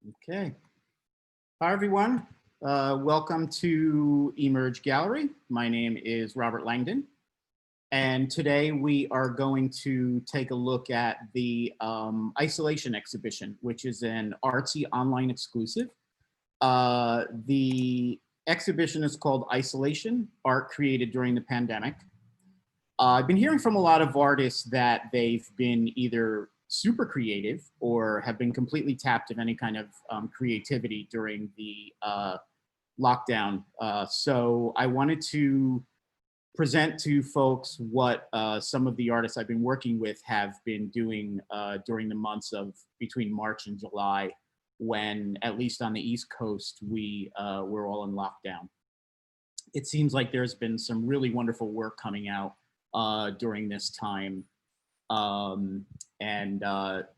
Okay. Hi, everyone. Welcome to Emerge Gallery. My name is Robert Langdon. And today we are going to take a look at the Isolation exhibition, which is an Artsy online exclusive. The exhibition is called Isolation, Art Created During the Pandemic. I've been hearing from a lot of artists that they've been either super creative or have been completely tapped of any kind of creativity during the lockdown. So I wanted to present to folks what some of the artists I've been working with have been doing during the months of between March and July, when, at least on the East Coast, we were all in lockdown. It seems like there's been some really wonderful work coming out during this time.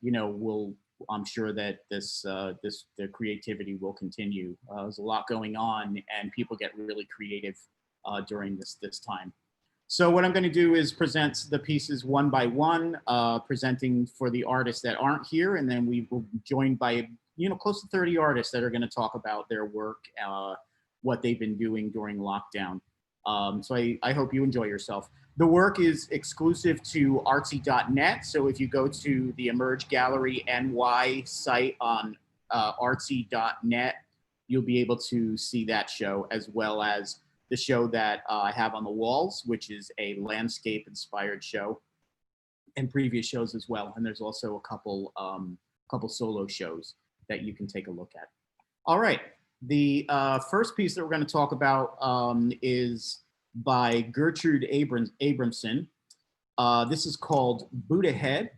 You know, I'm sure that the creativity will continue. There's a lot going on, and people get really creative during this time. So what I'm going to do is present the pieces one by one, presenting for the artists that aren't here, and then we will be joined by close to 30 artists that are going to talk about their work, what they've been doing during lockdown. So I hope you enjoy yourself. The work is exclusive to artsy.net. So if you go to the Emerge Gallery NY site on artsy.net, you'll be able to see that show, as well as the show that I have on the walls, which is a landscape inspired show, and previous shows as well. And there's also a couple solo shows that you can take a look at. All right, the first piece that we're going to talk about is by Gertrude Abramson. This is called Buddha Head.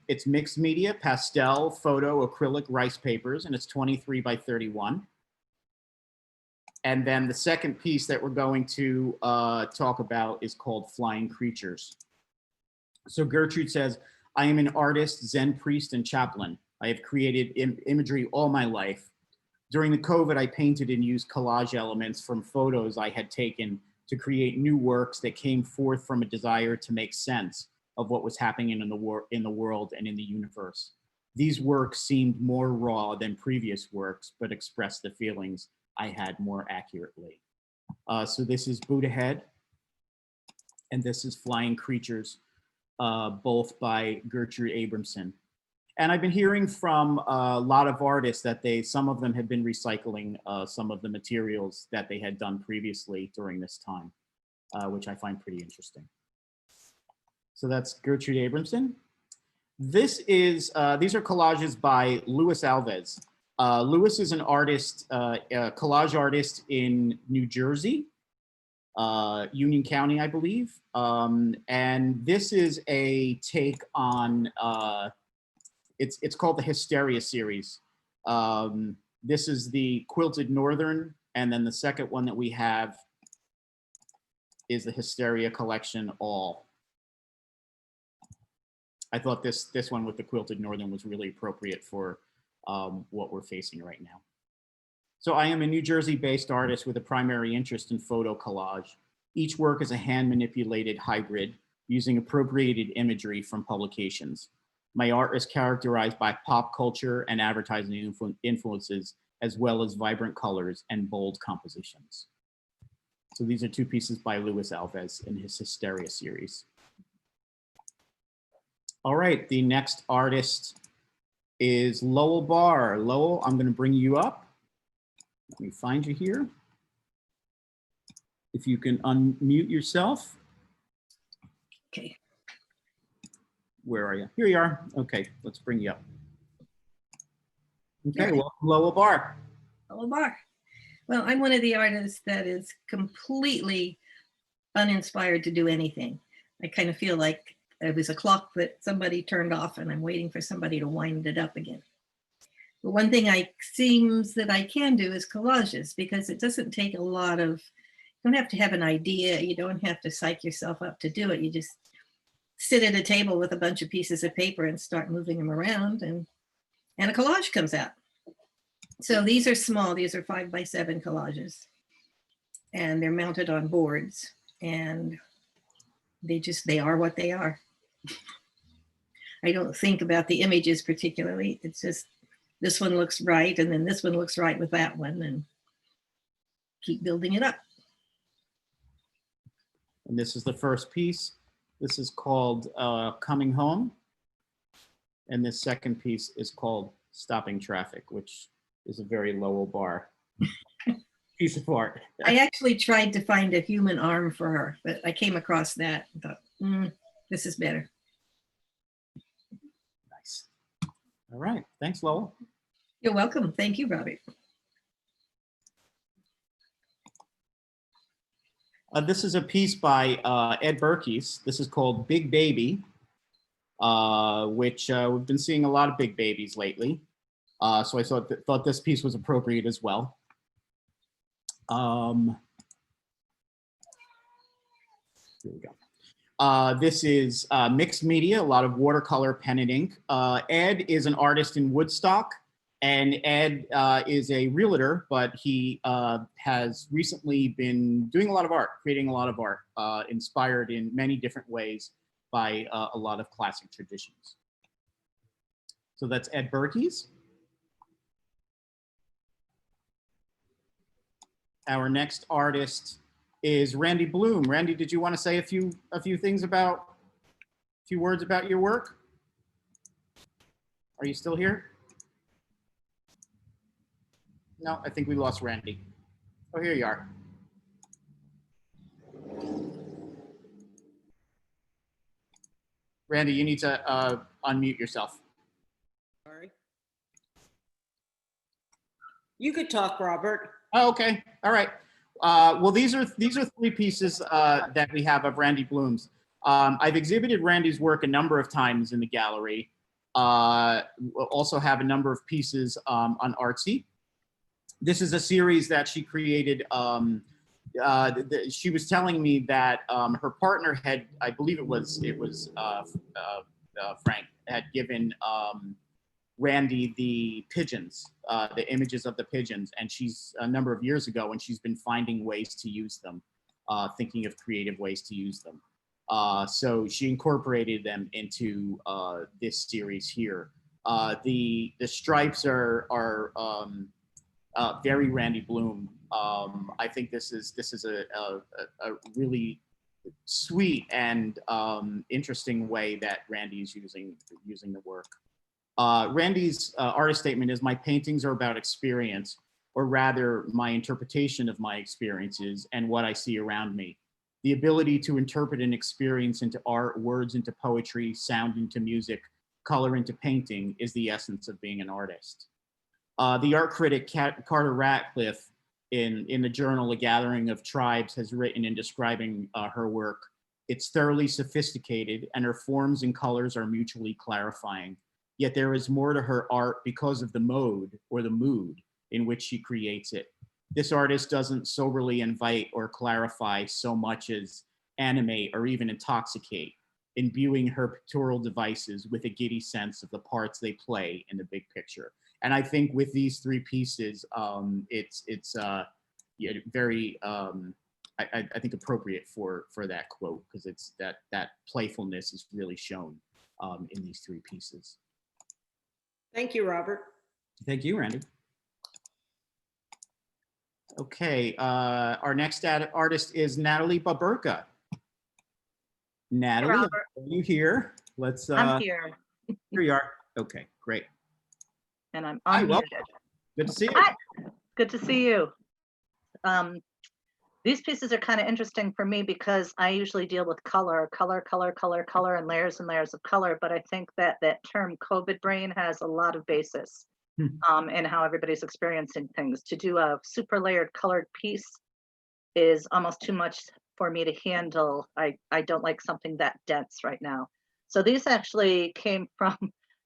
It's mixed media, pastel, photo, acrylic, rice papers, and it's 23 by 31. And then the second piece that we're going to talk about is called Flying Creatures. So Gertrude says, I am an artist, Zen priest, and chaplain. I have created imagery all my life. During the COVID, I painted and used collage elements from photos I had taken to create new works that came forth from a desire to make sense of what was happening in the world and in the universe. These works seemed more raw than previous works, but expressed the feelings I had more accurately. So this is Buddha Head, and this is Flying Creatures, both by Gertrude Abramson. And I've been hearing from a lot of artists that some of them have been recycling some of the materials that they had done previously during this time, which I find pretty interesting. So that's Gertrude Abramson. These are collages by Louis Alves. Louis is an artist, a collage artist in New Jersey, Union County, I believe. And this is a take on, it's called the Hysteria series. This is the Quilted Northern, and then the second one that we have is the Hysteria collection all. I thought this one with the Quilted Northern was really appropriate for what we're facing right now. So I am a New Jersey-based artist with a primary interest in photo collage. Each work is a hand-manipulated hybrid using appropriated imagery from publications. My art is characterized by pop culture and advertising influences, as well as vibrant colors and bold compositions. So these are two pieces by Louis Alves in his Hysteria series. All right, the next artist is Lowell Barr. Lowell, I'm going to bring you up. Let me find you here. If you can unmute yourself. Okay. Where are you? Here you are. Okay, let's bring you up. Okay, welcome, Lowell Barr. Lowell Barr. Well, I'm one of the artists that is completely uninspired to do anything. I kind of feel like it was a clock that somebody turned off and I'm waiting for somebody to wind it up again. But one thing seems that I can do is collages, because it doesn't take a lot of, you don't have to have an idea. You don't have to psych yourself up to do it. You just sit at a table with a bunch of pieces of paper and start moving them around, and a collage comes out. So these are small, these are 5 by 7 collages, and they're mounted on boards, and they are what they are. I don't think about the images particularly. It's just this one looks right, and then this one looks right with that one, and keep building it up. And this is the first piece. This is called Coming Home. And this second piece is called Stopping Traffic, which is a very low bar piece of art. I actually tried to find a human arm for her, but I came across that and thought, this is better. Nice. All right. Thanks, Lowell. You're welcome. Thank you, Robert. This is a piece by Ed Berkes. This is called Big Baby, which we've been seeing a lot of big babies lately. So I thought this piece was appropriate as well. Here we go. This is mixed media, a lot of watercolor, pen and ink. Ed is an artist in Woodstock, and Ed is a realtor, but he has recently been doing a lot of art, creating a lot of art, inspired in many different ways by a lot of classic traditions. So that's Ed Berkes. Our next artist is Randy Bloom. Randy, did you want to say a few words about your work? Are you still here? No, I think we lost Randy. Oh, here you are. Randy, you need to unmute yourself. Sorry. You could talk, Robert. Oh, okay. All right. Well, these are three pieces that we have of Randy Bloom's. I've exhibited Randy's work a number of times in the gallery. We'll also have a number of pieces on Artsy. This is a series that she created. She was telling me that her partner had, I believe it was Frank, had given Randy the pigeons, the images of the pigeons, and she's a number of years ago, and she's been finding ways to use them, thinking of creative ways to use them. So she incorporated them into this series here. The stripes are very Randy Bloom. I think this is a really sweet and interesting way that Randy is using the work. Randy's artist statement is, "My paintings are about experience, or rather my interpretation of my experiences and what I see around me. The ability to interpret an experience into art, words into poetry, sound into music, color into painting is the essence of being an artist." The art critic Carter Ratcliffe in the journal A Gathering of Tribes has written in describing her work, "It's thoroughly sophisticated and her forms and colors are mutually clarifying. Yet there is more to her art because of the mode or the mood in which she creates it. This artist doesn't soberly invite or clarify so much as animate or even intoxicate, imbuing her pictorial devices with a giddy sense of the parts they play in the big picture." And I think with these three pieces, it's very, I think appropriate for that quote, because it's that playfulness is really shown in these three pieces. Thank you, Robert. Thank you, Randy. Okay, our next artist is Natalie Barberka. Natalie, Robert. are you here? Let's. I'm here. Here you are. Okay, great. And I'm Hi, unmuted. welcome. Good to see you. Hi. Good to see you. These pieces are kind of interesting for me because I usually deal with color, and layers of color. But I think that term COVID brain has a lot of basis in how everybody's experiencing things. To do a super layered colored piece is almost too much for me to handle. I don't like something that dense right now. So these actually came from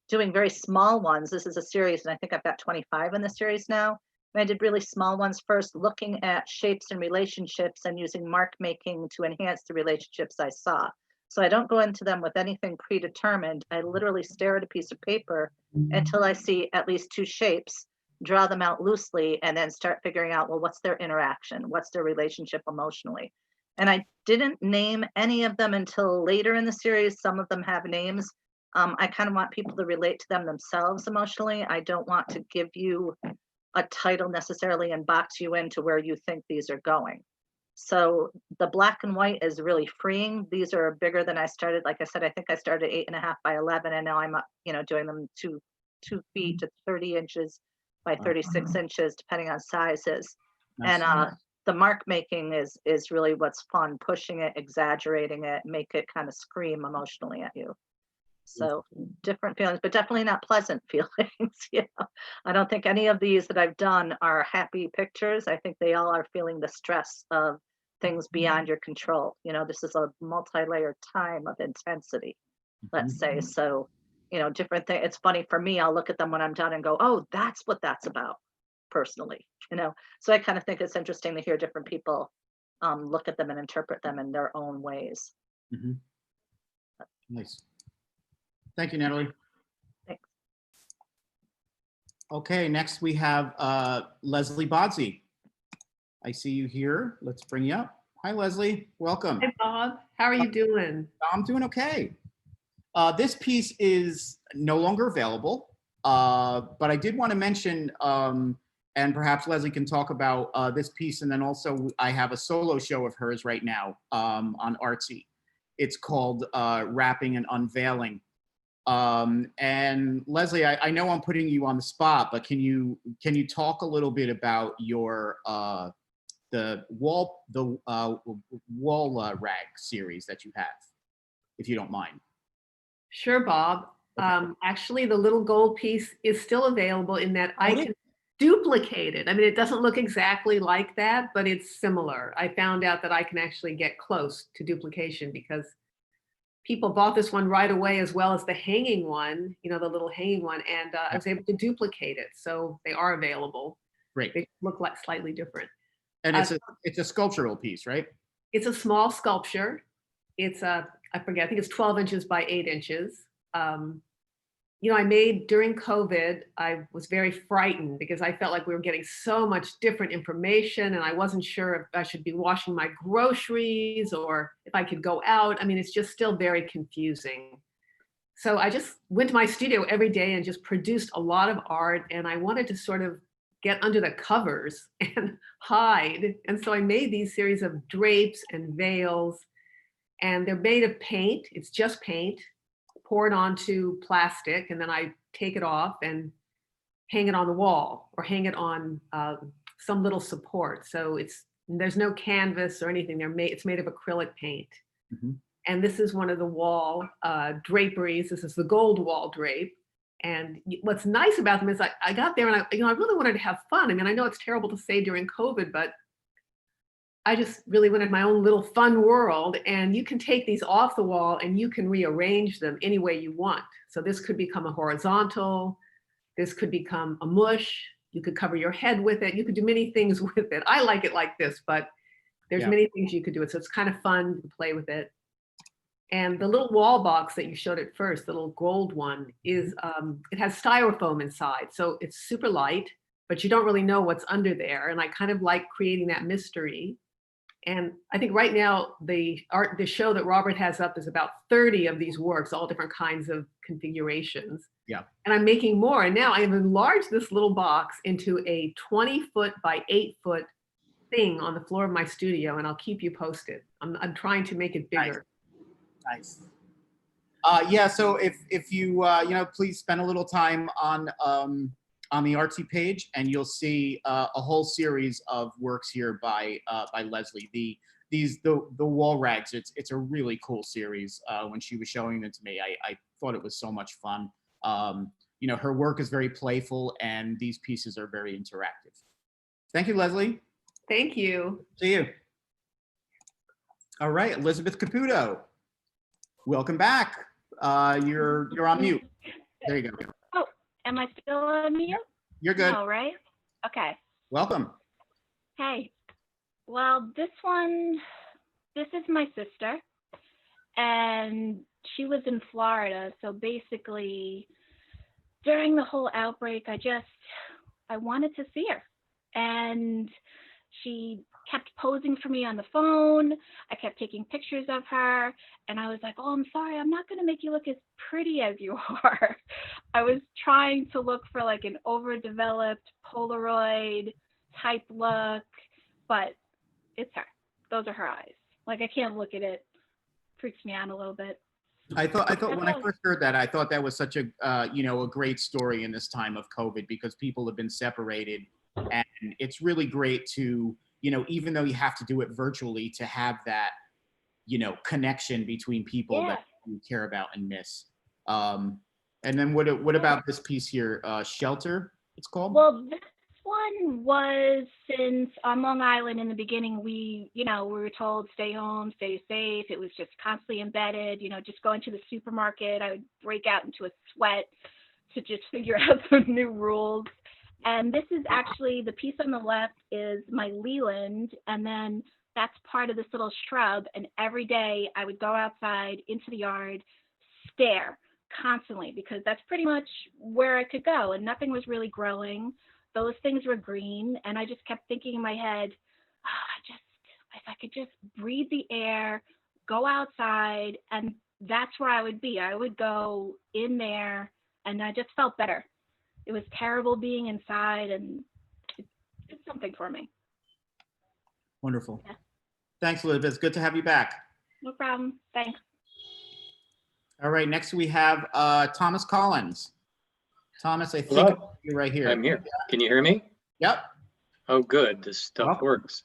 doing very small ones. This is a series, and I think I've got 25 in the series now. I did really small ones first, looking at shapes and relationships and using mark making to enhance the relationships I saw. So I don't go into them with anything predetermined. I literally stare at a piece of paper until I see at least two shapes, draw them out loosely, and then start figuring out, well, what's their interaction? What's their relationship emotionally? And I didn't name any of them until later in the series. Some of them have names, I kind of want people to relate to them themselves emotionally. I don't want to give you a title necessarily and box you into where you think these are going. So the black and white is really freeing. These are bigger than I started. Like I said, I think I started 8.5 by 11, and now I'm up, doing them 2 feet to 30 inches by 36 inches, depending on sizes. Nice. And the mark making is really what's fun, pushing it, exaggerating it, make it kind of scream emotionally at you. So different feelings, but definitely not pleasant feelings. I don't think any of these that I've done are happy pictures. I think they all are feeling the stress of things beyond your control. This is a multi-layered time of intensity, let's say. So, different thing. It's funny for me, I'll look at them when I'm done and go, oh, that's what that's about personally, So I kind of think it's interesting to hear different people look at them and interpret them in their own ways. Nice. Thank you, Natalie. Thanks. Okay, next we have Leslie Bodsey. I see you here. Let's bring you up. Hi, Leslie. Welcome. Hi, Bob. How are you doing? I'm doing okay. This piece is no longer available, but I did want to mention, and perhaps Leslie can talk about this piece, and then also I have a solo show of hers right now on Artsy. It's called Wrapping and Unveiling. And Leslie, I know I'm putting you on the spot, but can you talk a little bit about your the wall rag series that you have, if you don't mind? Sure, Bob. Okay. Actually, the little gold piece is still available in that I can duplicate it. I mean, it doesn't look exactly like that, but it's similar. I found out that I can actually get close to duplication because people bought this one right away, as well as the hanging one, the little hanging one, and I was able to duplicate it. So they are available. Great. They look like slightly different. And it's a sculptural piece, right? It's a small sculpture. It's I forget, I think it's 12 inches by 8 inches. I made during COVID, I was very frightened because I felt like we were getting so much different information and I wasn't sure if I should be washing my groceries or if I could go out. I mean, it's just still very confusing. So I just went to my studio every day and just produced a lot of art, and I wanted to sort of get under the covers and hide. And so I made these series of drapes and veils, and they're made of paint. It's just paint poured onto plastic, and then I take it off and hang it on the wall or hang it on some little support. So there's no canvas or anything. It's made of acrylic paint. And this is one of the wall draperies. This is the gold wall drape. And what's nice about them is I got there and I really wanted to have fun. I mean, I know it's terrible to say during COVID, but I just really wanted my own little fun world. And you can take these off the wall and you can rearrange them any way you want. So this could become a horizontal. This could become a mush. You could cover your head with it. You could do many things with it. I like it like this, but there's many things you could do it. So it's kind of fun to play with it. And the little wall box that you showed at first, the little gold one, is it has styrofoam inside. So it's super light, but you don't really know what's under there. And I kind of like creating that mystery. And I think right now the show that Robert has up is about 30 of these works, all different kinds of configurations. Yeah. And I'm making more. And now I have enlarged this little box into a 20-foot by 8-foot thing on the floor of my studio, and I'll keep you posted. I'm trying to make it bigger. Nice. Yeah, so if you please spend a little time on the Artsy page, and you'll see a whole series of works here by Leslie. The wall rags. It's a really cool series. When she was showing them to me, I thought it was so much fun. Her work is very playful, and these pieces are very interactive. Thank you, Leslie. Thank you. See you. All right, Elizabeth Caputo. Welcome back. You're on mute. There you go. Oh, am I still on mute? You're good. All right. Okay. Welcome. Hey. Well, this is my sister, and she was in Florida. So basically, during the whole outbreak, I wanted to see her. And She kept posing for me on the phone. I kept taking pictures of her, and I was like, oh, I'm sorry, I'm not going to make you look as pretty as you are. I was trying to look for like an overdeveloped Polaroid type look, but it's her. Those are her eyes. Like, I can't look at it. Freaks me out a little bit. I thought when I first heard that, I thought that was such a, a great story in this time of COVID, because people have been separated, and it's really great to, even though you have to do it virtually, to have that, connection between people that you care about and miss. And then what about this piece here? Shelter, it's called? Well, this one was, since on Long Island in the beginning, we were told stay home, stay safe. It was just constantly embedded, just going to the supermarket, I would break out into a sweat to just figure out the new rules. And this is actually, the piece on the left is my Leland, and then that's part of this little shrub. And every day I would go outside into the yard, stare constantly, because that's pretty much where I could go, and nothing was really growing. Those things were green, and I just kept thinking in my head, if I could just breathe the air, go outside, and that's where I would be. I would go in there, and I just felt better. It was terrible being inside, and it's something for me. Wonderful. Yeah. Thanks, Elizabeth. It's good to have you back. No problem. Thanks. All right, next we have Thomas Collins. Thomas, I think Hello. you're right here. I'm here. Can you hear me? Yep. Oh, good. This stuff works.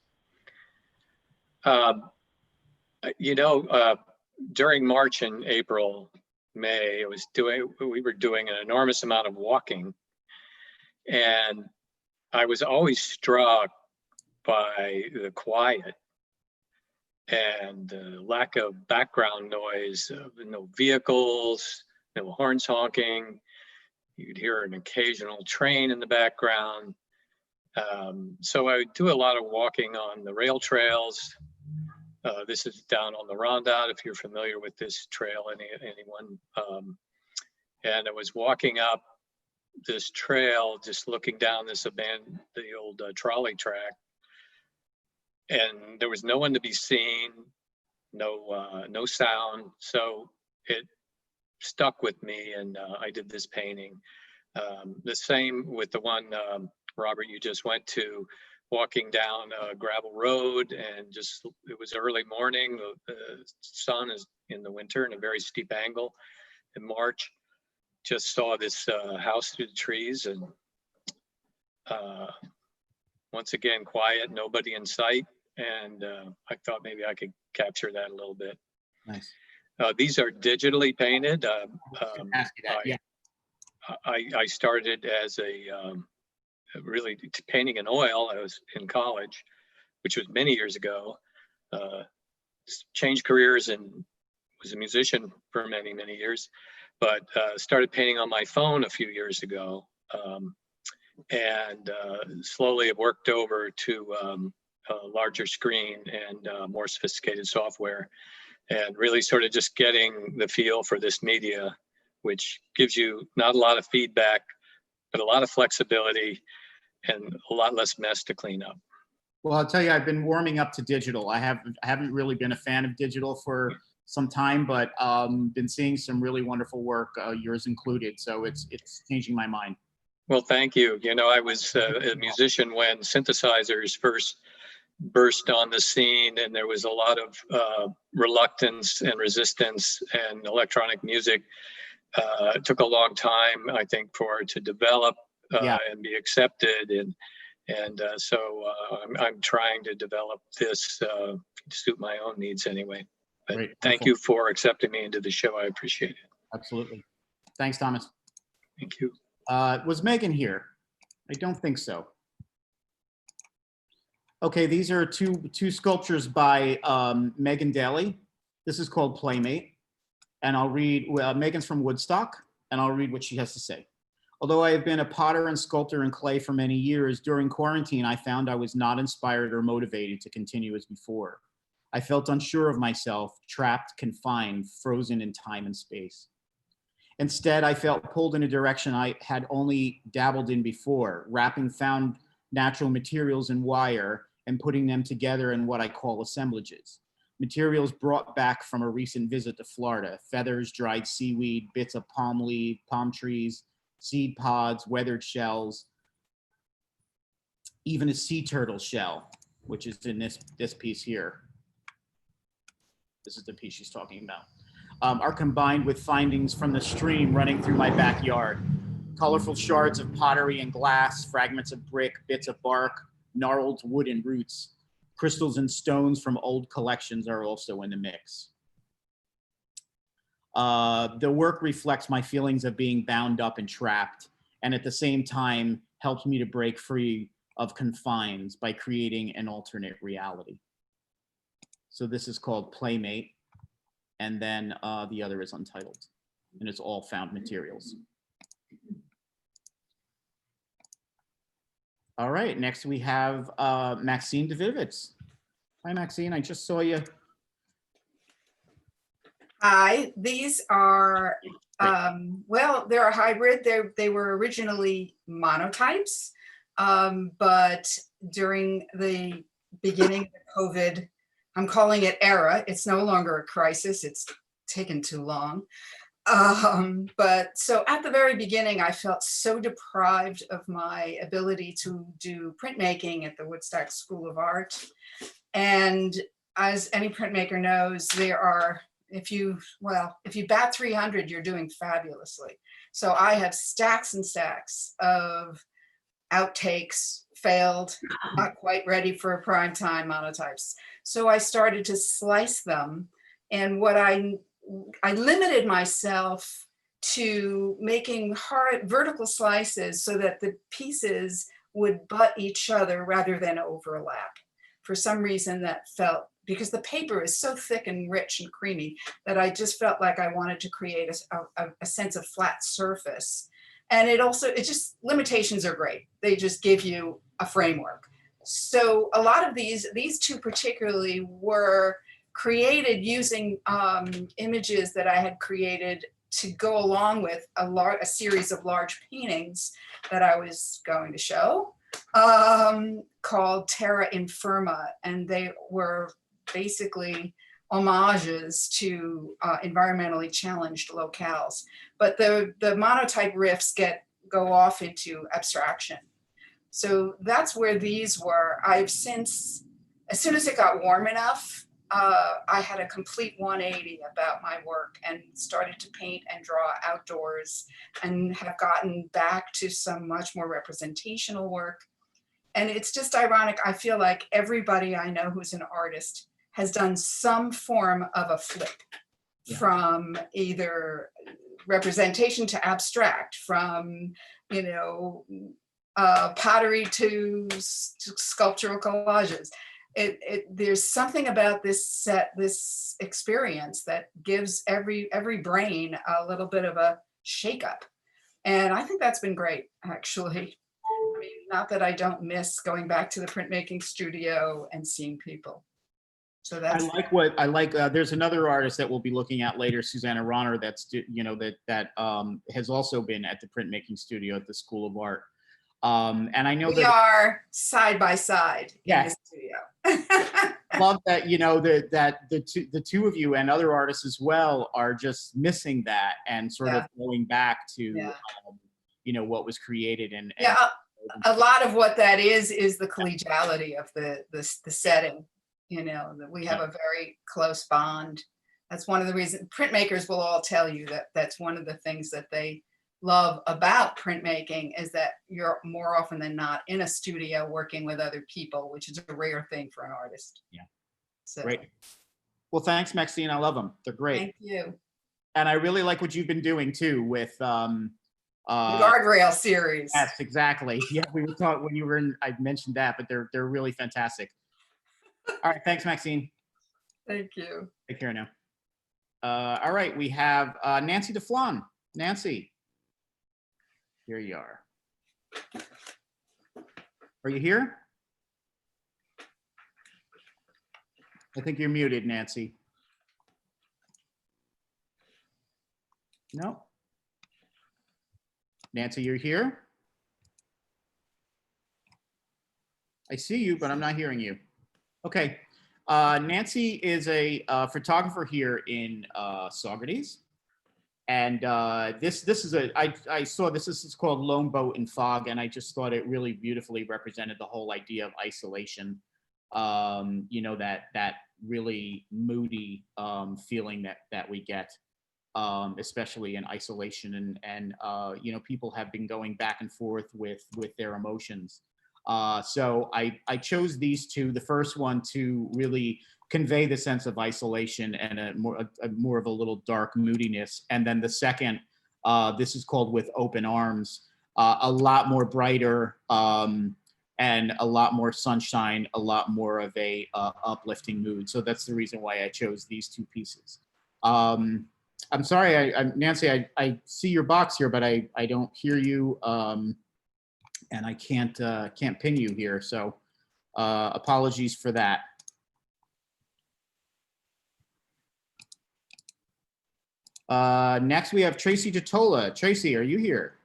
During March and April, May, we were doing an enormous amount of walking, and I was always struck by the quiet and the lack of background noise, no vehicles, no horns honking. You'd hear an occasional train in the background. So I would do a lot of walking on the rail trails. This is down on the Rondout, if you're familiar with this trail, anyone. And I was walking up this trail, just looking down the old trolley track. And there was no one to be seen, no sound. So it stuck with me, and I did this painting. The same with the one, Robert, you just went to, walking down a gravel road, and it was early morning. The sun is in the winter in a very steep angle. In March, just saw this house through the trees, and once again, quiet, nobody in sight. And I thought maybe I could capture that a little bit. Nice. These are digitally painted. Ask you that. Yeah. I started as really painting in oil. I was in college, which was many years ago. Changed careers and was a musician for many, many years, but started painting on my phone a few years ago, and slowly have worked over to a larger screen and more sophisticated software, and really sort of just getting the feel for this media, which gives you not a lot of feedback, but a lot of flexibility and a lot less mess to clean up. Well, I'll tell you, I've been warming up to digital. I haven't really been a fan of digital for some time, but been seeing some really wonderful work, yours included. So it's changing my mind. Well, thank you. I was a musician when synthesizers first burst on the scene, and there was a lot of reluctance and resistance, and electronic music it took a long time, I think, for it to develop and be accepted, and so I'm trying to develop this to suit my own needs anyway. But Great. Thank you for accepting me into the show. I appreciate it. Absolutely. Thanks, Thomas. Thank you. Was Megan here? I don't think so. Okay, these are two sculptures by Megan Daly. This is called Playmate, and I'll read. Megan's from Woodstock, and I'll read what she has to say. Although I have been a potter and sculptor in clay for many years, during quarantine, I found I was not inspired or motivated to continue as before. I felt unsure of myself, trapped, confined, frozen in time and space. Instead, I felt pulled in a direction I had only dabbled in before, wrapping found natural materials in wire and putting them together in what I call assemblages. Materials brought back from a recent visit to Florida: feathers, dried seaweed, bits of palm leaf, palm trees, seed pods, weathered shells, even a sea turtle shell, which is in this piece here. This is the piece she's talking about. Are combined with findings from the stream running through my backyard. Colorful shards of pottery and glass, fragments of brick, bits of bark, gnarled wood and roots. Crystals and stones from old collections are also in the mix. The work reflects my feelings of being bound up and trapped, and at the same time helps me to break free of confines by creating an alternate reality. So this is called Playmate, and then the other is Untitled, and it's all found materials. All right, next we have Maxine Davids. Hi, Maxine, I just saw you. Hi, these are, well, they're a hybrid. They were originally monotypes, but during the beginning of COVID, I'm calling it era. It's no longer a crisis. It's taken too long. But so at the very beginning, I felt so deprived of my ability to do printmaking at the Woodstock School of Art. And as any printmaker knows, there are, if you bat 300, you're doing fabulously. So I have stacks and stacks of outtakes, failed, not quite ready for prime time monotypes. So I started to slice them, and what I limited myself to making hard vertical slices so that the pieces would butt each other rather than overlap. For some reason that felt, because the paper is so thick and rich and creamy, that I just felt like I wanted to create a sense of flat surface. And it just, limitations are great. They just give you a framework. So a lot of these two particularly were created using images that I had created to go along with a series of large paintings that I was going to show, called Terra Infirma, and they were basically homages to environmentally challenged locales. But the monotype riffs go off into abstraction. So that's where these were. I've since, as soon as it got warm enough, I had a complete 180 about my work and started to paint and draw outdoors, and have gotten back to some much more representational work. And it's just ironic. I feel like everybody I know who's an artist has done some form of a flip, from either representation to abstract, from, pottery to sculptural collages. There's something about this experience that gives every brain a little bit of a shakeup. And I think that's been great, actually. I mean, not that I don't miss going back to the printmaking studio and seeing people. So that's, there's another artist that we'll be looking at later, Susannah Ronner, that's, that has also been at the printmaking studio at the School of Art. And I know we are side by side in the studio. Love that, that the two of you and other artists as well are just missing that and sort of going back to, what was created. And a lot of what that is the collegiality of the setting. That we have a very close bond. That's one of the reasons printmakers will all tell you that that's one of the things that they love about printmaking, is that you're more often than not in a studio working with other people, which is a rare thing for an artist. Yeah. So, great. Well, thanks, Maxine. I love them. They're great. Thank you. And I really like what you've been doing too with the guardrail series. Yes, exactly. Yeah, we were talking when you were in, I mentioned that, but they're really fantastic. All right, thanks, Maxine. Thank you. Take care now. All right, we have Nancy DeFlon. Nancy, here you are. Are you here? I think you're muted, Nancy. No. Nancy, you're here? I see you, but I'm not hearing you. Okay. Nancy is a photographer here in Saugerties. And this is I saw this is called Lone Boat in Fog, and I just thought it really beautifully represented the whole idea of isolation. You know, that really moody feeling that we get, especially in isolation, and you know, people have been going back and forth with their emotions. So I chose these two. The first one to really convey the sense of isolation and a more of a little dark moodiness. And then the second, this is called With Open Arms, a lot more brighter and a lot more sunshine, a lot more of a uplifting mood. So that's the reason why I chose these two pieces. I'm sorry, Nancy, I see your box here, but I don't hear you. And I can't pin you here, so apologies for that. Next we have Tracy Tatola. Tracy, are you here?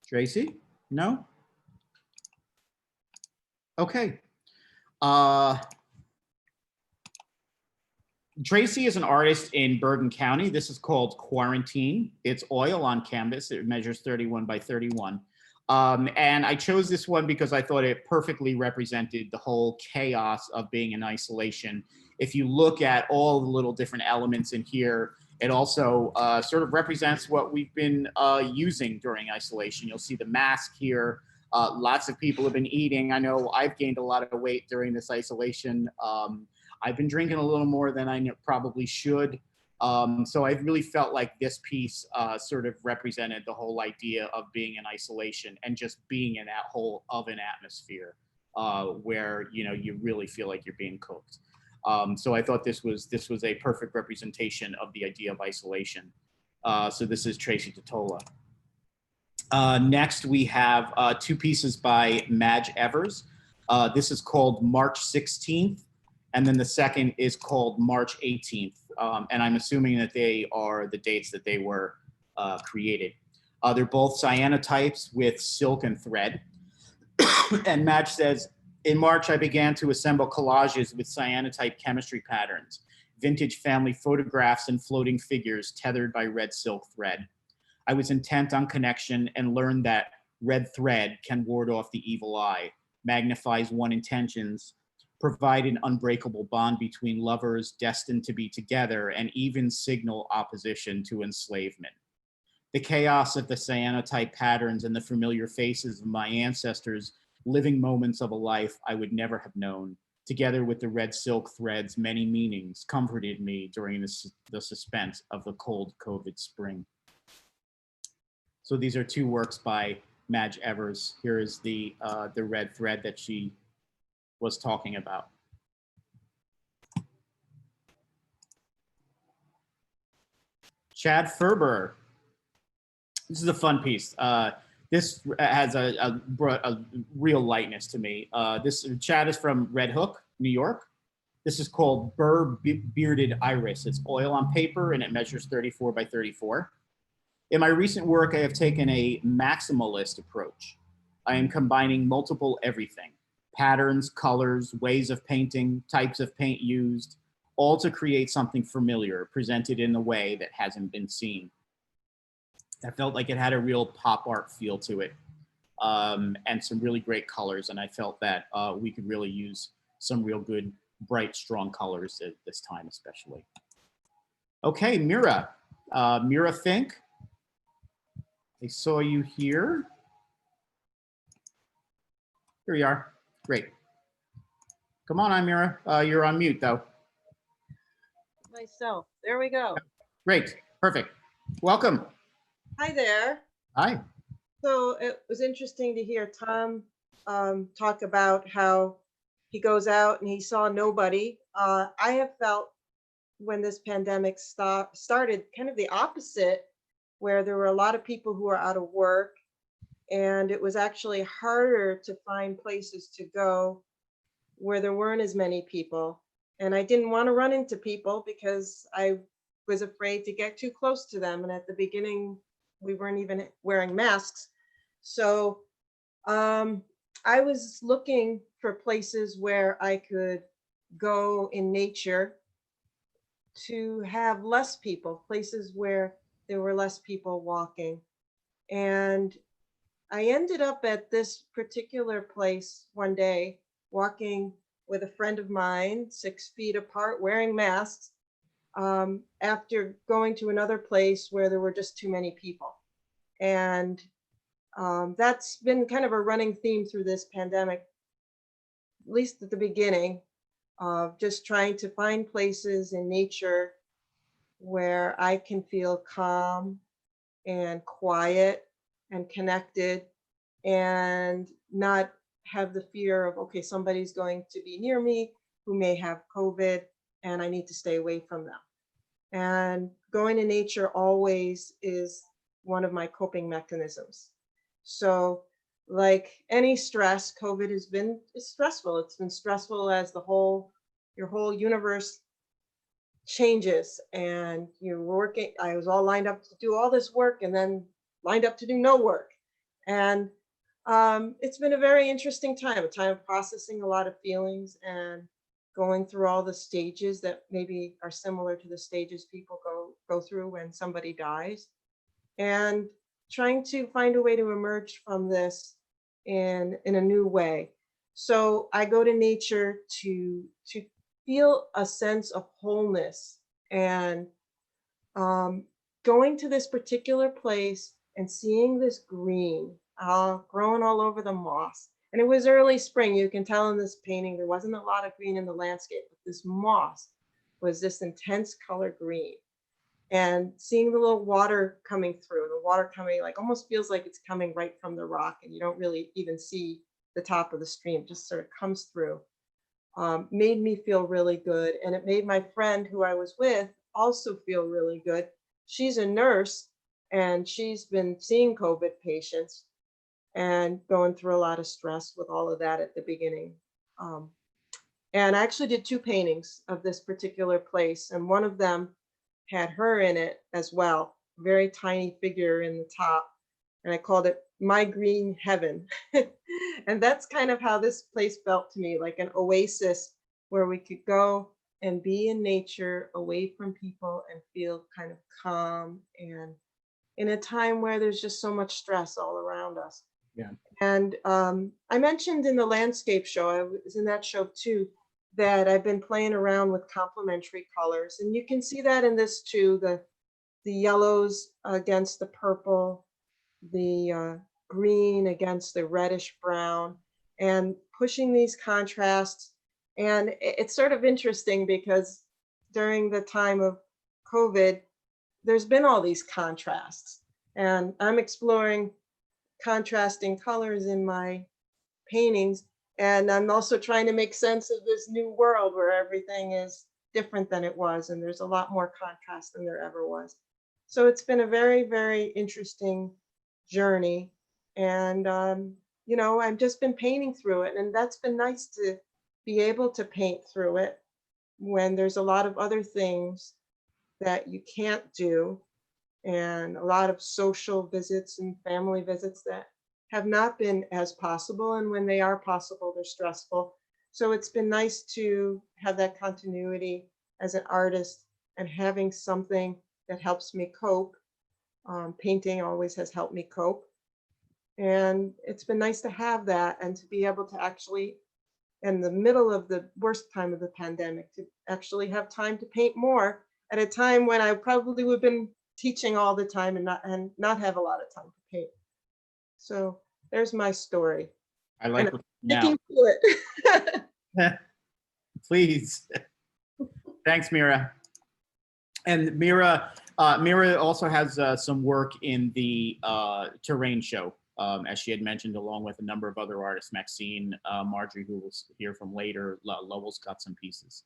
Tracy? No? Okay. Tracy is an artist in Bergen County. This is called Quarantine. It's oil on canvas. It measures 31 by 31. And I chose this one because I thought it perfectly represented the whole chaos of being in isolation. If you look at all the little different elements in here, it also sort of represents what we've been using during isolation. You'll see the mask here. Lots of people have been eating. I know I've gained a lot of weight during this isolation. I've been drinking a little more than I probably should. So I really felt like this piece sort of represented the whole idea of being in isolation and just being in that whole oven atmosphere where, you know, you really feel like you're being cooked. So I thought this was a perfect representation of the idea of isolation. So this is Tracy Tatola. Next we have two pieces by Madge Evers. This is called March 16th. And then the second is called March 18th. And I'm assuming that they are the dates that they were created. They're both cyanotypes with silk and thread. And Madge says, in March, I began to assemble collages with cyanotype chemistry patterns, vintage family photographs and floating figures tethered by red silk thread. I was intent on connection and learned that red thread can ward off the evil eye, magnifies one's intentions, provide an unbreakable bond between lovers destined to be together, and even signal opposition to enslavement. The chaos of the cyanotype patterns and the familiar faces of my ancestors, living moments of a life I would never have known, together with the red silk thread's many meanings, comforted me during the suspense of the cold COVID spring. So these are two works by Madge Evers. Here is the red thread that she was talking about. Chad Ferber. This is a fun piece. This has a real lightness to me. Chad is from Red Hook, New York. This is called Burr Bearded Iris. It's oil on paper and it measures 34 by 34. In my recent work, I have taken a maximalist approach. I am combining multiple everything. Patterns, colors, ways of painting, types of paint used, all to create something familiar, presented in a way that hasn't been seen. I felt like it had a real pop art feel to it, and some really great colors, and I felt that we could really use some real good, bright, strong colors at this time especially. Okay, Mira. Mira Fink. I saw you here. Here you are. Great. Come on, Mira. You're on mute, though. Myself. There we go. Great. Perfect. Welcome. Hi there. Hi. So it was interesting to hear Tom talk about how he goes out and he saw nobody. I have felt when this pandemic started kind of the opposite, where there were a lot of people who were out of work, and it was actually harder to find places to go where there weren't as many people. And I didn't want to run into people because I was afraid to get too close to them. And at the beginning, we weren't even wearing masks. So I was looking for places where I could go in nature to have less people, places where there were less people walking. And I ended up at this particular place one day, walking with a friend of mine, 6 feet apart, wearing masks, after going to another place where there were just too many people. And that's been kind of a running theme through this pandemic, at least at the beginning, of just trying to find places in nature where I can feel calm and quiet and connected and not have the fear of, okay, somebody's going to be near me who may have COVID and I need to stay away from them. And going to nature always is one of my coping mechanisms. So like any stress, COVID has been stressful. It's been stressful as your whole universe changes and you're working. I was all lined up to do all this work and then lined up to do no work. And it's been a very interesting time, a time of processing a lot of feelings and going through all the stages that maybe are similar to the stages people go through when somebody dies, and trying to find a way to emerge from this in a new way. So I go to nature to feel a sense of wholeness, and going to this particular place and seeing this green growing all over the moss. And it was early spring. You can tell in this painting, there wasn't a lot of green in the landscape, but this moss was this intense color green. And seeing the little water coming through, the water coming, like almost feels like it's coming right from the rock and you don't really even see the top of the stream, just sort of comes through, made me feel really good. And it made my friend who I was with also feel really good. She's a nurse and she's been seeing COVID patients and going through a lot of stress with all of that at the beginning. And I actually did 2 paintings of this particular place, and one of them had her in it as well, very tiny figure in the top. And I called it My Green Heaven. And that's kind of how this place felt to me, like an oasis where we could go and be in nature, away from people, and feel kind of calm, and in a time where there's just so much stress all around us. Yeah. And I mentioned in the landscape show, I was in that show too, that I've been playing around with complementary colors. And you can see that in this too, the yellows against the purple, the green against the reddish brown, and pushing these contrasts. And it's sort of interesting because during the time of COVID, there's been all these contrasts, and I'm exploring contrasting colors in my paintings. And I'm also trying to make sense of this new world where everything is different than it was. And there's a lot more contrast than there ever was. So it's been a very, very interesting journey. And, you know, I've just been painting through it. And that's been nice to be able to paint through it when there's a lot of other things that you can't do, and a lot of social visits and family visits that have not been as possible. And when they are possible, they're stressful. So it's been nice to have that continuity as an artist and having something that helps me cope. Painting always has helped me cope. And it's been nice to have that and to be able to actually, in the middle of the worst time of the pandemic, to actually have time to paint more at a time when I probably would have been teaching all the time and not have a lot of time to paint. So there's my story. I like And now. sticking to it. Please. Thanks, Mira. And Mira also has some work in the terrain show, as she had mentioned, along with a number of other artists, Maxine, Marjorie, who we'll hear from later. Lovell's got some pieces.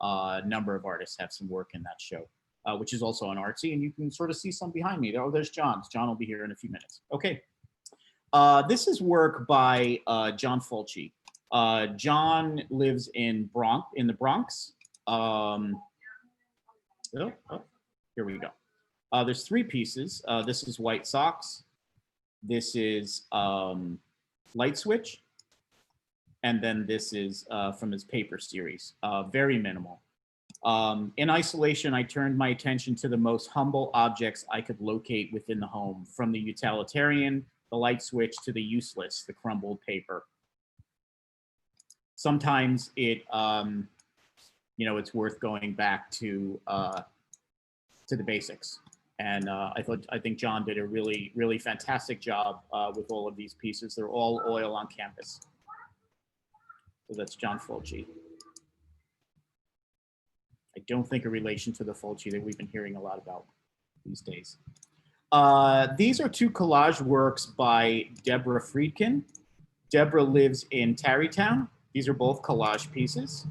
A number of artists have some work in that show, which is also on Artsy, and you can sort of see some behind me. Oh, there's John's. John will be here in a few minutes. Okay. This is work by John Fulci. John lives in the Bronx. Here we go. There's 3 pieces. This is White Socks. This is Light Switch. And then this is from his paper series, very minimal. In isolation, I turned my attention to the most humble objects I could locate within the home, from the utilitarian, the light switch, to the useless, the crumbled paper. Sometimes it, you know, it's worth going back to the basics. And I think John did a really, really fantastic job with all of these pieces. They're all oil on canvas. So that's John Fulci. I don't think a relation to the Fulci that we've been hearing a lot about these days. These are 2 collage works by Deborah Friedkin. Deborah lives in Tarrytown. These are both collage pieces.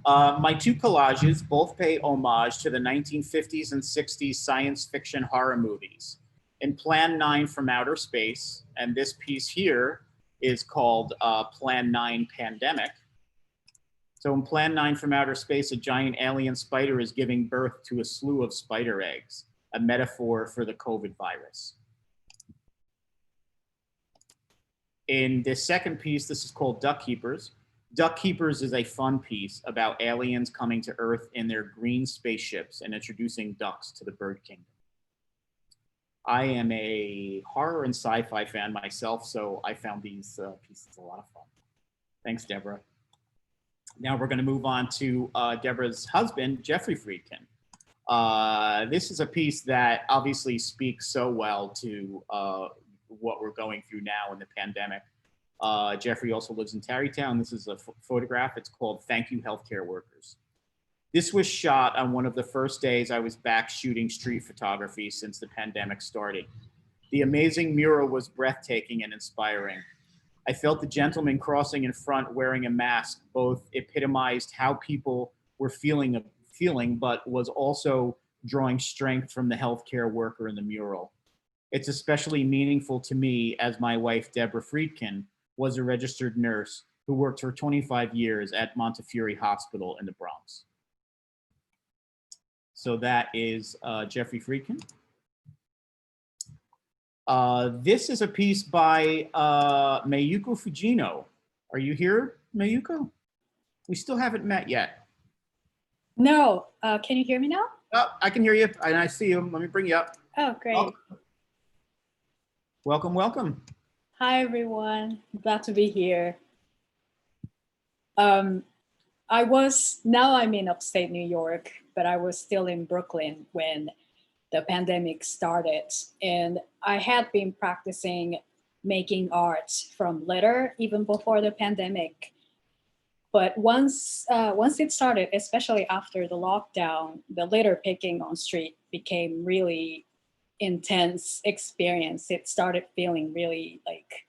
My 2 collages both pay homage to the 1950s and 60s science fiction horror movies. In Plan 9 from Outer Space, and this piece here is called Plan 9 Pandemic. So in Plan 9 from Outer Space, a giant alien spider is giving birth to a slew of spider eggs, a metaphor for the COVID virus. In this second piece, this is called Duck Keepers. Duck Keepers is a fun piece about aliens coming to Earth in their green spaceships and introducing ducks to the bird kingdom. I am a horror and sci-fi fan myself, so I found these pieces a lot of fun. Thanks, Deborah. Now we're going to move on to Deborah's husband, Jeffrey Friedkin. This is a piece that obviously speaks so well to what we're going through now in the pandemic. Jeffrey also lives in Tarrytown. This is a photograph. It's called Thank You, Healthcare Workers. This was shot on one of the first days I was back shooting street photography since the pandemic started. The amazing mural was breathtaking and inspiring. I felt the gentleman crossing in front wearing a mask both epitomized how people were feeling, but was also drawing strength from the healthcare worker in the mural. It's especially meaningful to me as my wife, Deborah Friedkin, was a registered nurse who worked for 25 years at Montefiore Hospital in the Bronx. So that is Jeffrey Friedkin. This is a piece by Mayuko Fujino. Are you here, Mayuko? We still haven't met yet. No, can you hear me now? Oh, I can hear you, and I see you. Let me bring you up. Oh, great. Welcome, welcome. Hi, everyone. Glad to be here. Now I'm in upstate New York, but I was still in Brooklyn when the pandemic started. And I had been practicing making art from litter even before the pandemic. But once it started, especially after the lockdown, the litter picking on street became really intense experience. It started feeling really like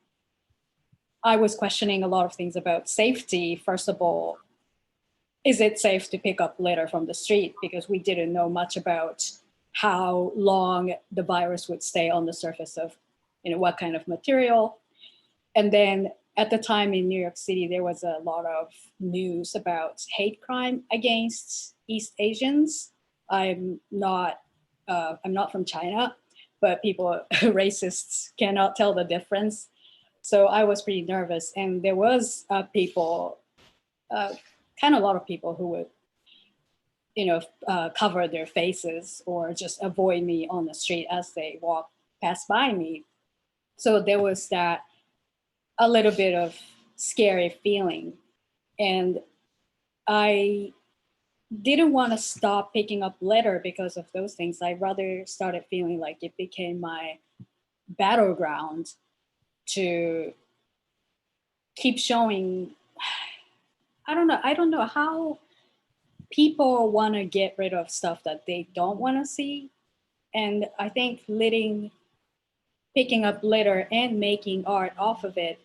I was questioning a lot of things about safety. First of all, is it safe to pick up litter from the street? Because we didn't know much about how long the virus would stay on the surface of, what kind of material. And then at the time in New York City, there was a lot of news about hate crime against East Asians. I'm not from China, but people, racists cannot tell the difference. So I was pretty nervous. And there was people, kind of a lot of people who would, cover their faces or just avoid me on the street as they pass by me. So there was that a little bit of scary feeling. And I didn't want to stop picking up litter because of those things. I rather started feeling like it became my battleground to keep showing. I don't know how people want to get rid of stuff that they don't want to see. And I think picking up litter and making art off of it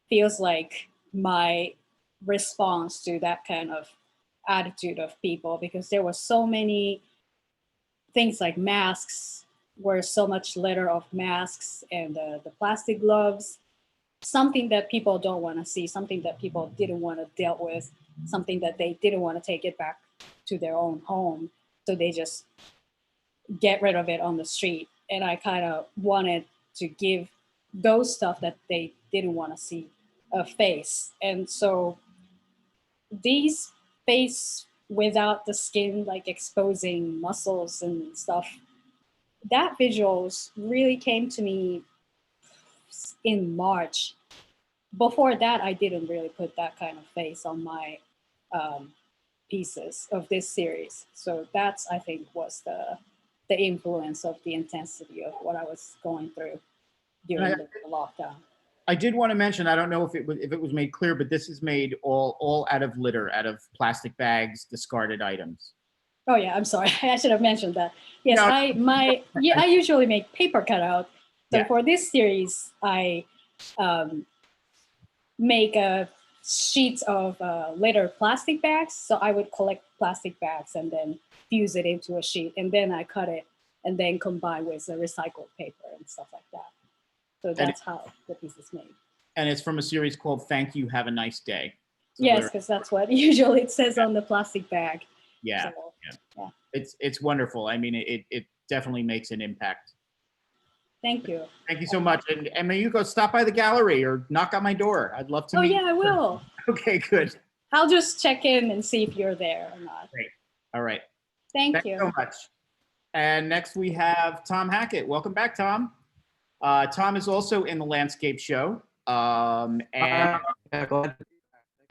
feels like my response to that kind of attitude of people, because there were so many things like masks, were so much litter of masks and the plastic gloves, something that people don't want to see, something that people didn't want to deal with, something that they didn't want to take it back to their own home. So they just get rid of it on the street. And I kind of wanted to give those stuff that they didn't want to see a face. And so these face without the skin, like exposing muscles and stuff, that visuals really came to me in March. Before that, I didn't really put that kind of face on my pieces of this series. So that's, I think, was the influence of the intensity of what I was going through during the lockdown. I did want to mention, I don't know if it was made clear, but this is made all out of litter, out of plastic bags, discarded items. Oh yeah, I'm sorry. I should have mentioned that. Yes, No. I usually make paper cutout. So Yeah. for this series, I make sheets of litter plastic bags. So I would collect plastic bags and then fuse it into a sheet, and then I cut it and then combine with the recycled paper and stuff like that. So that's how the piece is made. And it's from a series called Thank You, Have a Nice Day. So Yes, because that's what usually it says on the plastic bag. Yeah, So, yeah. It's wonderful. I mean, it definitely makes an impact. Thank you. Thank you so much. And Mayuko, stop by the gallery or knock on my door. I'd love to Oh meet yeah, I will. Okay, good. I'll just check in and see if you're there or not. Great. All right. Thank Thanks you. so much. And next we have Tom Hackett. Welcome back, Tom. Tom is also in the landscape show. And I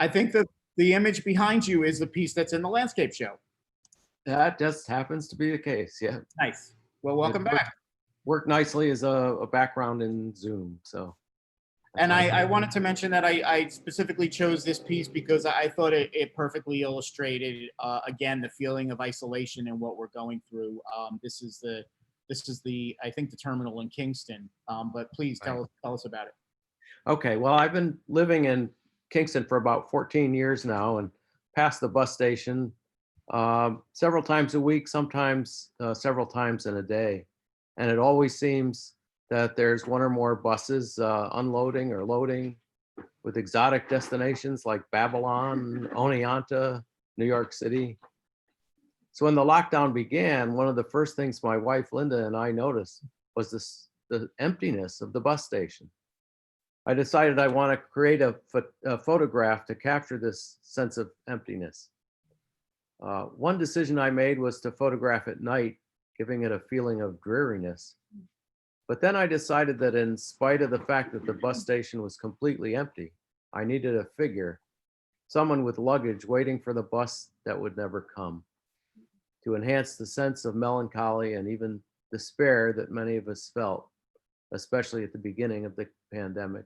think that the image behind you is the piece that's in the landscape show. That just happens to be the case, yeah. Nice. Well, welcome back. Worked nicely as a background in Zoom, so. And I wanted to mention that I specifically chose this piece because I thought it perfectly illustrated, again, the feeling of isolation and what we're going through. This is the I think the terminal in Kingston, but please tell us about it. Okay, well, I've been living in Kingston for about 14 years now and past the bus station several times a week, sometimes several times in a day. And it always seems that there's one or more buses unloading or loading with exotic destinations like Babylon, Oneonta, New York City. So when the lockdown began, one of the first things my wife Linda and I noticed was the emptiness of the bus station. I decided I want to create a photograph to capture this sense of emptiness. One decision I made was to photograph at night, giving it a feeling of dreariness. But then I decided that in spite of the fact that the bus station was completely empty, I needed a figure, someone with luggage waiting for the bus that would never come, to enhance the sense of melancholy and even despair that many of us felt, especially at the beginning of the pandemic.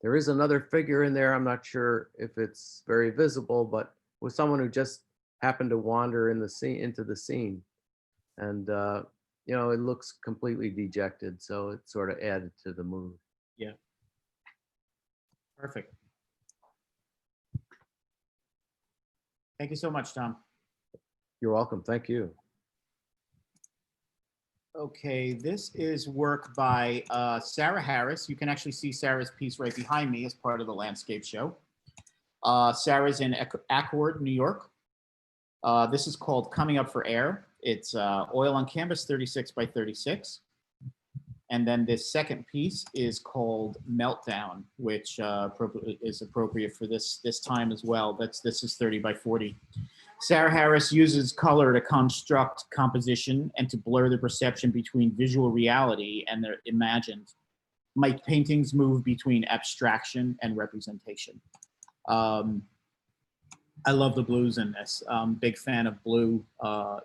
There is another figure in there. I'm not sure if it's very visible, but with someone who just happened to wander in the scene, into the scene. And you know, it looks completely dejected, so it sort of added to the mood. Yeah. Perfect. Thank you so much, Tom. You're welcome. Thank you. Okay, this is work by Sarah Harris. You can actually see Sarah's piece right behind me as part of the landscape show. Sarah's in Accord, New York. This is called Coming Up for Air. It's oil on canvas, 36 by 36. And then this second piece is called Meltdown, which is appropriate for this time as well. This is 30 by 40. Sarah Harris uses color to construct composition and to blur the perception between visual reality and the imagined. My paintings move between abstraction and representation. I love the blues in this. Big fan of blue.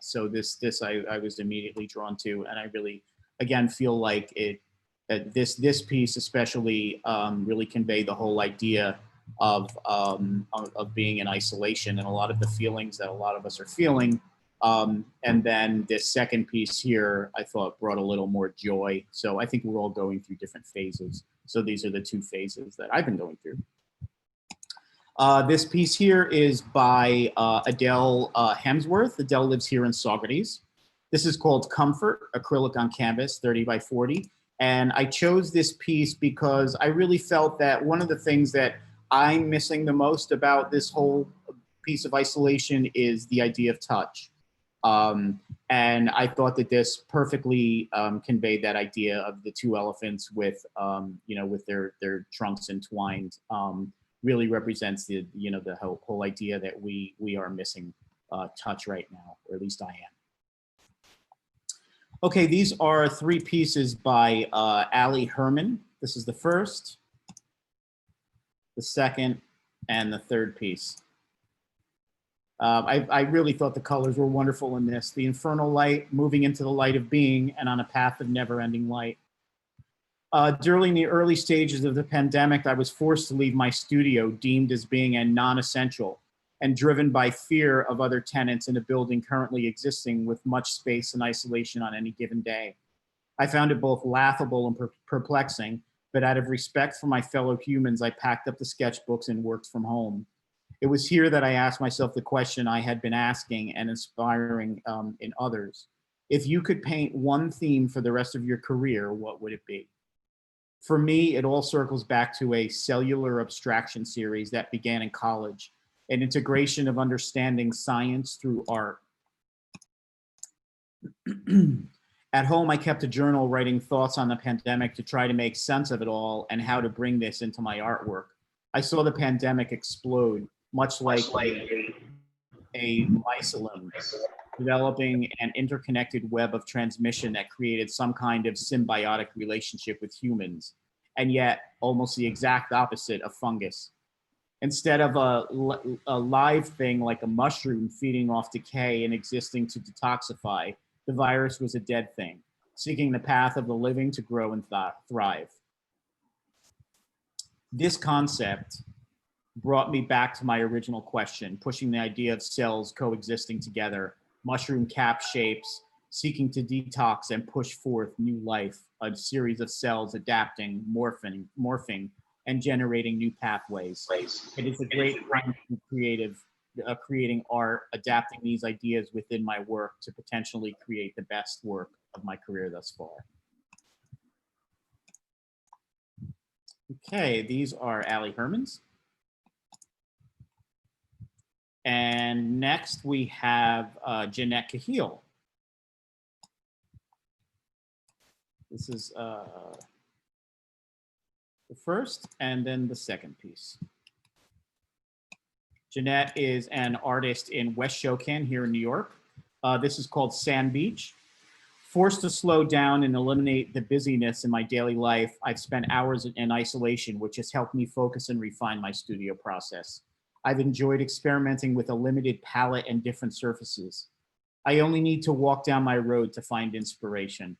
So this I was immediately drawn to, and I really, again, feel like this piece especially really conveyed the whole idea of being in isolation and a lot of the feelings that a lot of us are feeling. And then this second piece here, I thought brought a little more joy. So I think we're all going through different phases. So these are the two phases that I've been going through. This piece here is by Adele Hemsworth. Adele lives here in Saugerties. This is called Comfort, acrylic on canvas, 30 by 40. And I chose this piece because I really felt that one of the things that I'm missing the most about this whole piece of isolation is the idea of touch. And I thought that this perfectly conveyed that idea of the two elephants with, with their trunks entwined. Really represents the whole idea that we are missing touch right now, or at least I am. Okay, these are 3 pieces by Hermann. This is the first, the second, and the third piece. I really thought the colors were wonderful in this. The infernal light moving into the light of being and on a path of never-ending light. During the early stages of the pandemic, I was forced to leave my studio, deemed as being a non-essential, and driven by fear of other tenants in a building currently existing with much space and isolation on any given day. I found it both laughable and perplexing, but out of respect for my fellow humans, I packed up the sketchbooks and worked from home. It was here that I asked myself the question I had been asking and inspiring in others. If you could paint one theme for the rest of your career, what would it be? For me, it all circles back to a cellular abstraction series that began in college, an integration of understanding science through art. At home, I kept a journal writing thoughts on the pandemic to try to make sense of it all and how to bring this into my artwork. I saw the pandemic explode, much like a mycelium, developing an interconnected web of transmission that created some kind of symbiotic relationship with humans, and yet almost the exact opposite of fungus. Instead of a live thing like a mushroom feeding off decay and existing to detoxify, the virus was a dead thing, seeking the path of the living to grow and thrive. This concept brought me back to my original question, pushing the idea of cells coexisting together, mushroom cap shapes, seeking to detox and push forth new life, a series of cells adapting, morphing, and generating new pathways. It is a great time to be creating art, adapting these ideas within my work to potentially create the best work of my career thus far. Okay, these are Hermann's. And next we have Jeanette Cahill. This is the first and then the second piece. Jeanette is an artist in West Shokan here in New York. This is called Sand Beach. Forced to slow down and eliminate the busyness in my daily life, I've spent hours in isolation, which has helped me focus and refine my studio process. I've enjoyed experimenting with a limited palette and different surfaces. I only need to walk down my road to find inspiration.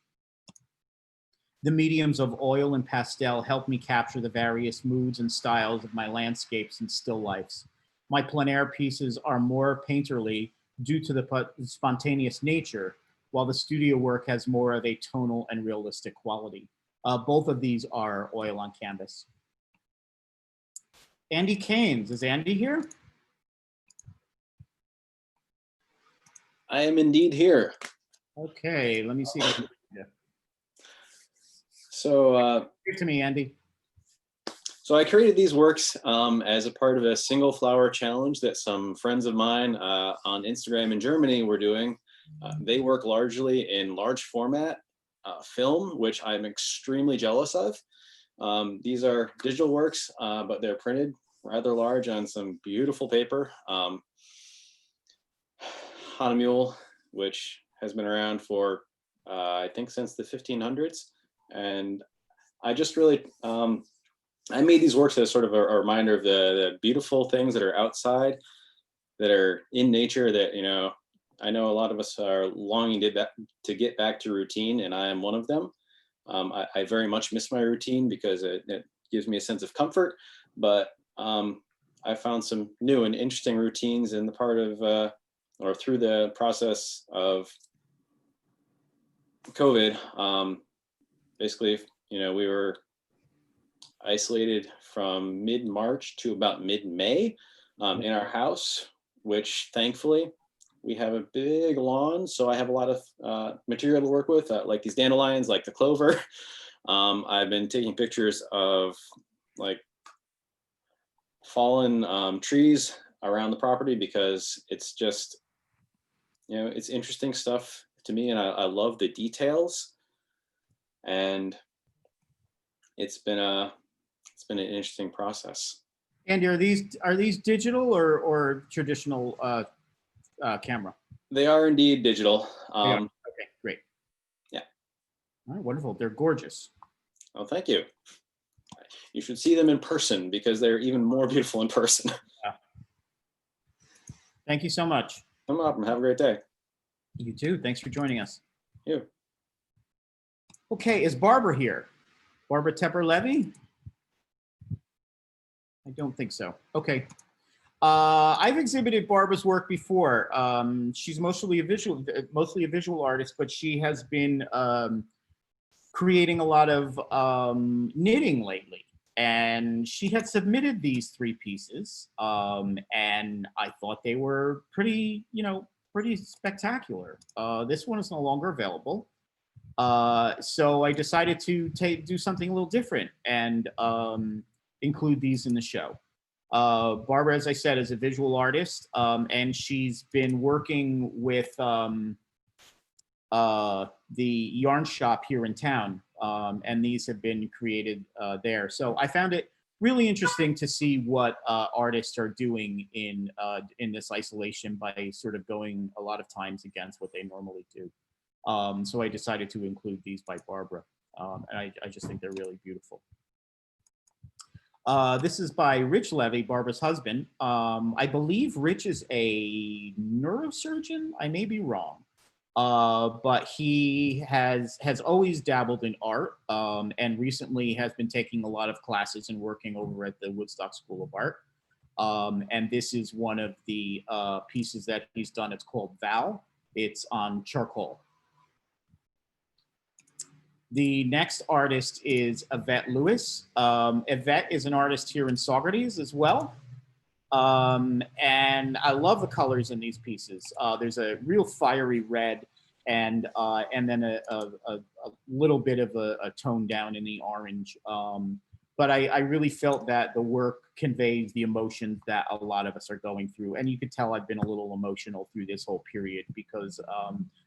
The mediums of oil and pastel help me capture the various moods and styles of my landscapes and still lifes. My plein air pieces are more painterly due to the spontaneous nature, while the studio work has more of a tonal and realistic quality. Both of these are oil on canvas. Andy Keynes, is Andy here? I am indeed here. Okay, let me see. So, give it to me, Andy. So I created these works as a part of a single flower challenge that some friends of mine on Instagram in Germany were doing. They work largely in large format film, which I'm extremely jealous of. These are digital works, but they're printed rather large on some beautiful paper. Hanemule, which has been around for, I think, since the 1500s. And I just really, I made these works as sort of a reminder of the beautiful things that are outside, that are in nature, that, you know, I know a lot of us are longing to get back to routine, and I am one of them. I very much miss my routine because it gives me a sense of comfort, but I found some new and interesting routines in the part of, or through the process of COVID. Basically, you know, we were isolated from mid-March to about mid-May in our house, which thankfully we have a big lawn, so I have a lot of material to work with, like these dandelions, like the clover. I've been taking pictures of like fallen trees around the property because it's just, you know, it's interesting stuff to me, and I love the details. And it's been an interesting process. Andy, are these digital or traditional camera? They are indeed digital. Okay, great. Yeah. All right, wonderful. They're gorgeous. Oh, thank you. You should see them in person because they're even more beautiful in person. Yeah. Thank you so much. No problem. Have a great day. You too. Thanks for joining us. You. Okay, is Barbara here? Barbara Tepper Levy? I don't think so. Okay. I've exhibited Barbara's work before. She's mostly a visual artist, but she has been creating a lot of knitting lately. And she had submitted these 3 pieces, and I thought they were pretty spectacular. This one is no longer available. So I decided to do something a little different and include these in the show. Barbara, as I said, is a visual artist, and she's been working with the yarn shop here in town, and these have been created there. So I found it really interesting to see what artists are doing in this isolation by sort of going a lot of times against what they normally do. So I decided to include these by Barbara, and I just think they're really beautiful. This is by Rich Levy, Barbara's husband. I believe Rich is a neurosurgeon. I may be wrong, but he has always dabbled in art, and recently has been taking a lot of classes and working over at the Woodstock School of Art. And this is one of the pieces that he's done. It's called Val. It's on charcoal. The next artist is Yvette Lewis. Yvette is an artist here in Saugerties as well. And I love the colors in these pieces. There's a real fiery red and then a little bit of a tone down in the orange. But I really felt that the work conveys the emotions that a lot of us are going through. And you could tell I've been a little emotional through this whole period because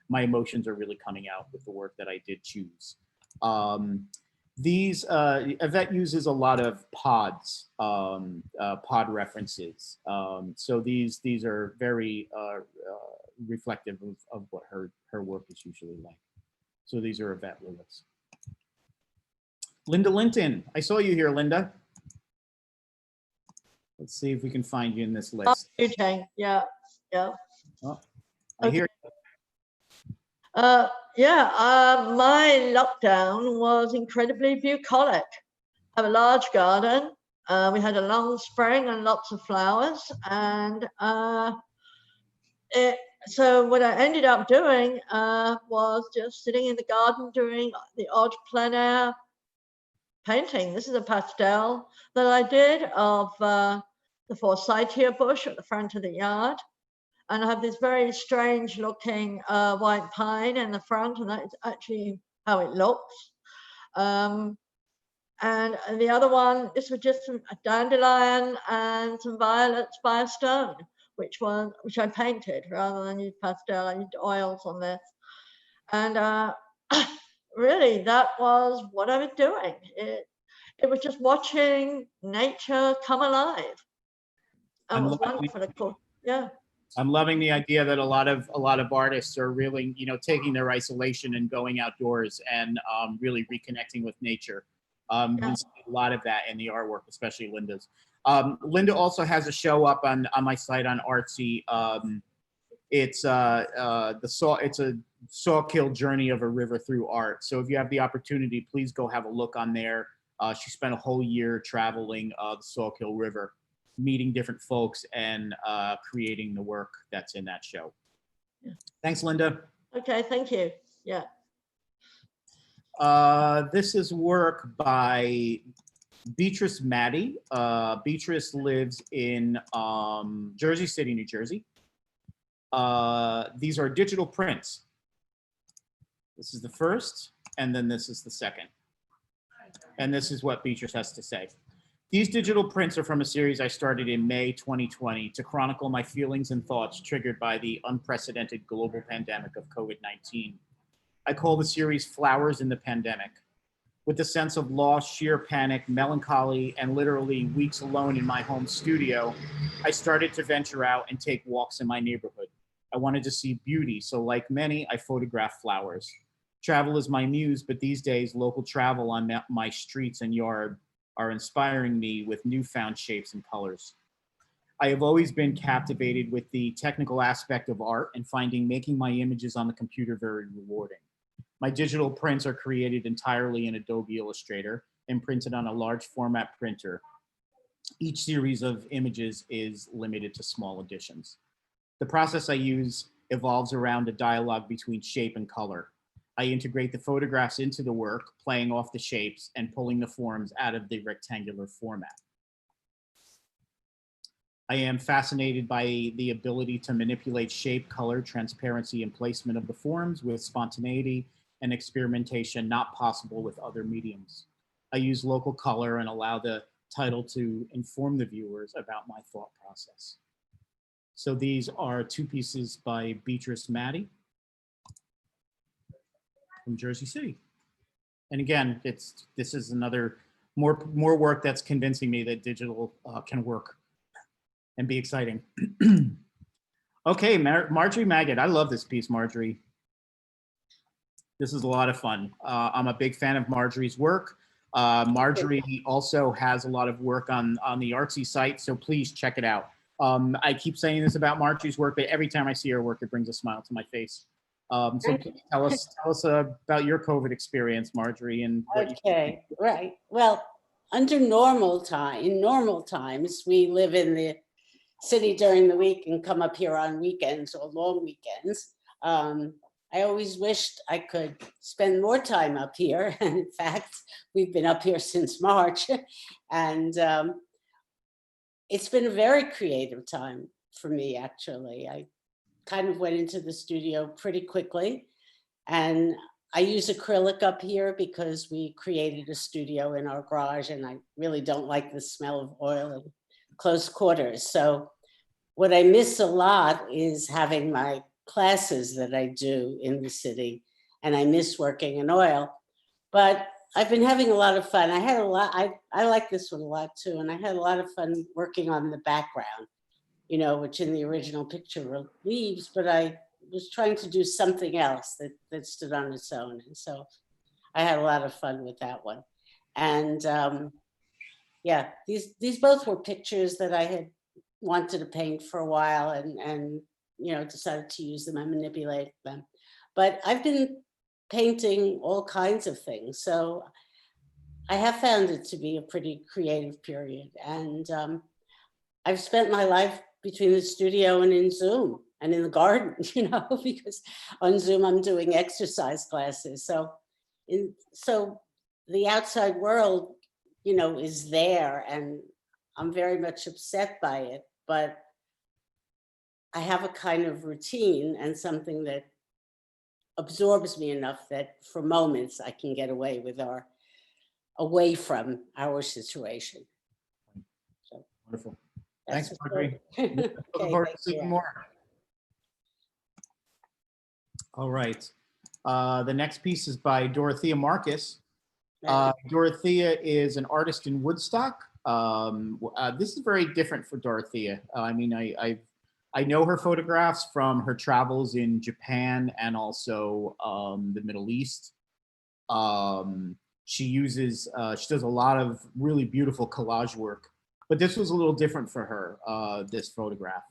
my emotions are really coming out with the work that I did choose. Yvette uses a lot of pods, pod references. So these are very reflective of what her work is usually like. So these are Yvette Lewis. Linda Linton, I saw you here, Linda. Let's see if we can find you in this list. Okay, yeah. Oh, I hear you. My lockdown was incredibly bucolic. I have a large garden. We had a long spring and lots of flowers. And so what I ended up doing was just sitting in the garden doing the odd plein air painting. This is a pastel that I did of the forsythia bush at the front of the yard. And I have this very strange looking white pine in the front, and that's actually how it looks. And the other one, this was just a dandelion and some violets by a stone, which I painted rather than use pastel. I used oils on this. And really, that was what I was doing. It was just watching nature come alive. It was wonderful. Yeah. I'm loving the idea that a lot of artists are really, taking their isolation and going outdoors and really reconnecting with nature. We see a lot of that in the artwork, especially Linda's. Linda also has a show up on my site on Artsy. It's a Sawkill Journey of a River Through Art. So if you have the opportunity, please go have a look on there. She spent a whole year traveling the Sawkill River, meeting different folks and creating the work that's in that show. Yeah. Thanks, Linda. Okay, thank you. Yeah. This is work by Beatrice Maddie. Beatrice lives in Jersey City, New Jersey. These are digital prints. This is the first, and then this is the second. And this is what Beatrice has to say. These digital prints are from a series I started in May 2020 to chronicle my feelings and thoughts triggered by the unprecedented global pandemic of COVID-19. I call the series Flowers in the Pandemic. With a sense of loss, sheer panic, melancholy, and literally weeks alone in my home studio, I started to venture out and take walks in my neighborhood. I wanted to see beauty, so like many, I photographed flowers. Travel is my muse, but these days, local travel on my streets and yard are inspiring me with newfound shapes and colors. I have always been captivated with the technical aspect of art and finding making my images on the computer very rewarding. My digital prints are created entirely in Adobe Illustrator and printed on a large format printer. Each series of images is limited to small editions. The process I use evolves around a dialogue between shape and color. I integrate the photographs into the work, playing off the shapes and pulling the forms out of the rectangular format. I am fascinated by the ability to manipulate shape, color, transparency, and placement of the forms with spontaneity and experimentation not possible with other mediums. I use local color and allow the title to inform the viewers about my thought process. So these are two pieces by Beatrice Maddie from Jersey City. And again, this is another more work that's convincing me that digital can work and be exciting. Okay, Marjorie Maggot. I love this piece, Marjorie. This is a lot of fun. I'm a big fan of Marjorie's work. Marjorie also has a lot of work on the Artsy site, so please check it out. I keep saying this about Marjorie's work, but every time I see her work, it brings a smile to my face. So please tell us about your COVID experience, Marjorie, and what okay, right. Well, in normal times, we live in the city during the week and come up here on weekends or long weekends. I always wished I could spend more time up here. And in fact, we've been up here since March. And it's been a very creative time for me, actually. I kind of went into the studio pretty quickly. And I use acrylic up here because we created a studio in our garage and I really don't like the smell of oil in close quarters. So what I miss a lot is having my classes that I do in the city, and I miss working in oil. But I've been having a lot of fun. I like this one a lot too, and I had a lot of fun working on the background, you know, which in the original picture were leaves, but I was trying to do something else that stood on its own. And so I had a lot of fun with that one. And yeah, these both were pictures that I had wanted to paint for a while and you know, decided to use them and manipulate them. But I've been painting all kinds of things. So I have found it to be a pretty creative period. And I've spent my life between the studio and in Zoom and in the garden, you know, because on Zoom I'm doing exercise classes. So the outside world, you know, is there and I'm very much upset by it, but I have a kind of routine and something that absorbs me enough that for moments I can get away from our situation. So, wonderful. Thanks, Marjorie. Looking Okay, forward to seeing more. All right. The next piece is by Dorothea Marcus. Dorothea is an artist in Woodstock. This is very different for Dorothea. I mean, I know her photographs from her travels in Japan and also the Middle East. She does a lot of really beautiful collage work, but this was a little different for her, this photograph,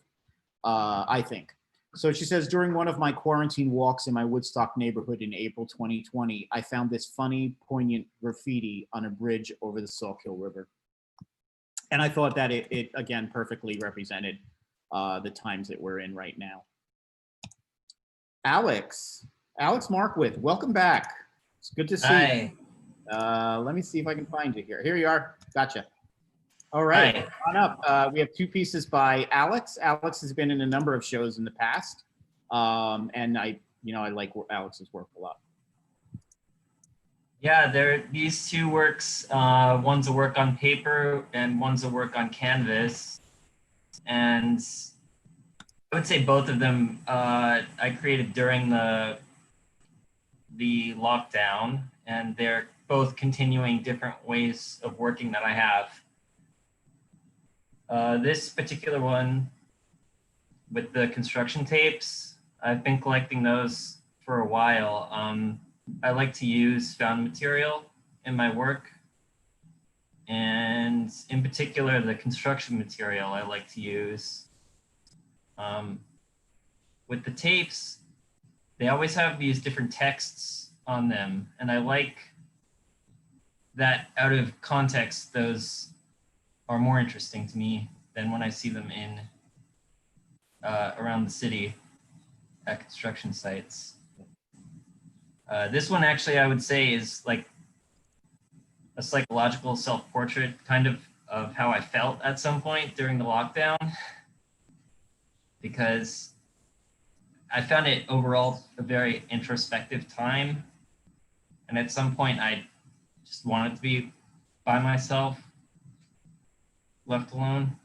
I think. So she says, during one of my quarantine walks in my Woodstock neighborhood in April 2020, I found this funny, poignant graffiti on a bridge over the Sawkill River. And I thought that it again, perfectly represented the times that we're in right now. Alex Markwith, welcome back. It's good to see you. Let me see if I can find you here. Here you are. Gotcha. All right, come on up. We have two pieces by Alex. Alex has been in a number of shows in the past, and I like Alex's work a lot. Yeah, these two works. One's a work on paper and one's a work on canvas. And I would say both of them I created during the lockdown, and they're both continuing different ways of working that I have. This particular one with the construction tapes, I've been collecting those for a while. I like to use found material in my work, and in particular, the construction material I like to use. With the tapes, they always have these different texts on them, and I like that out of context, those are more interesting to me than when I see them in around the city at construction sites. This one actually, I would say, is like a psychological self-portrait kind of how I felt at some point during the lockdown, because I found it overall a very introspective time. And at some point I just wanted to be by myself, left alone.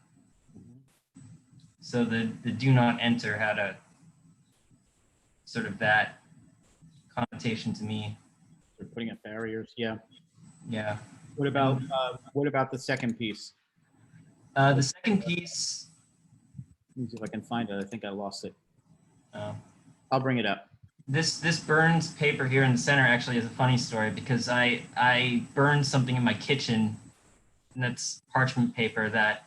So the do not enter had a sort of that connotation to me. They're putting up barriers, yeah. Yeah. What about the second piece? The second piece. Let me see if I can find it. I think I lost it. Oh. I'll bring it up. This burned paper here in the center actually is a funny story, because I burned something in my kitchen, and that's parchment paper that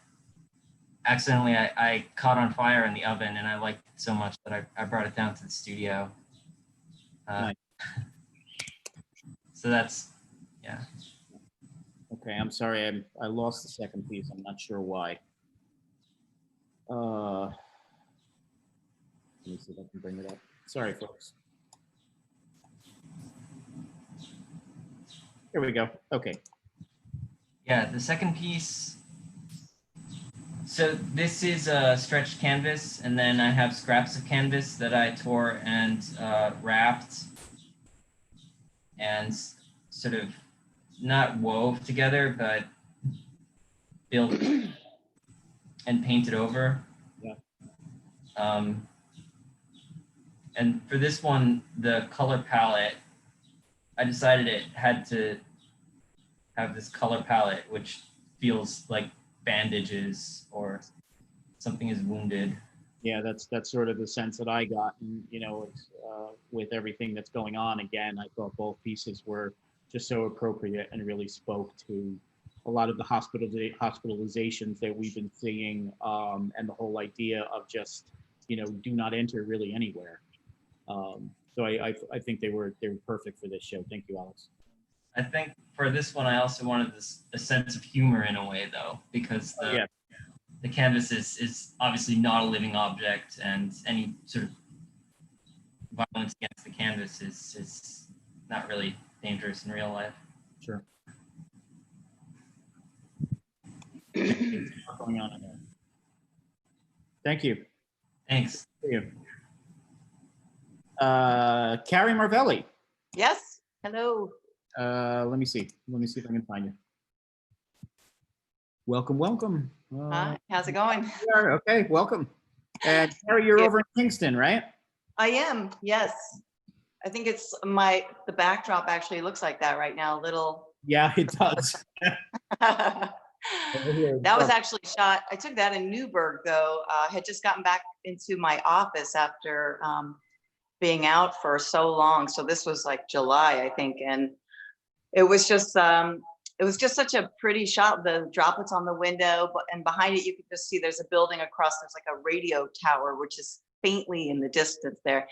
accidentally I caught on fire in the oven, and I liked it so much that I brought it down to the studio. Nice. So that's, yeah. Okay, I'm sorry, I lost the second piece. I'm not sure why. Let me see if I can bring it up. Sorry, folks. Here we go. Okay. Yeah, the second piece. So this is a stretched canvas, and then I have scraps of canvas that I tore and wrapped and sort of not wove together, but built and painted over. Yeah. And for this one, the color palette, I decided it had to have this color palette, which feels like bandages or something is wounded. Yeah, that's sort of the sense that I got. And, you know, it's, with everything that's going on, again, I thought both pieces were just so appropriate and really spoke to a lot of the hospitalizations that we've been seeing, and the whole idea of just, you know, do not enter really anywhere. So I think they were perfect for this show. Thank you, Alex. I think for this one, I also wanted a sense of humor in a way, though, because the canvas is obviously not a living object, and any sort of violence against the canvas is not really dangerous in real life. Sure. What's going on in there? Thank you. Thanks. Thank you. Carrie Marvelli. Yes. Hello. Let me see if I can find you. Welcome. Hi. How's it going? Okay, welcome. And Carrie, you're over in Kingston, right? I am. Yes. I think it's the backdrop actually looks like that right now. A little. Yeah, it does. That was actually shot. I took that in Newburgh, though. I had just gotten back into my office after being out for so long. So this was like July, I think, and it was just such a pretty shot. The droplets on the window, and behind it you could just see there's a building across. There's like a radio tower, which is faintly in the distance there.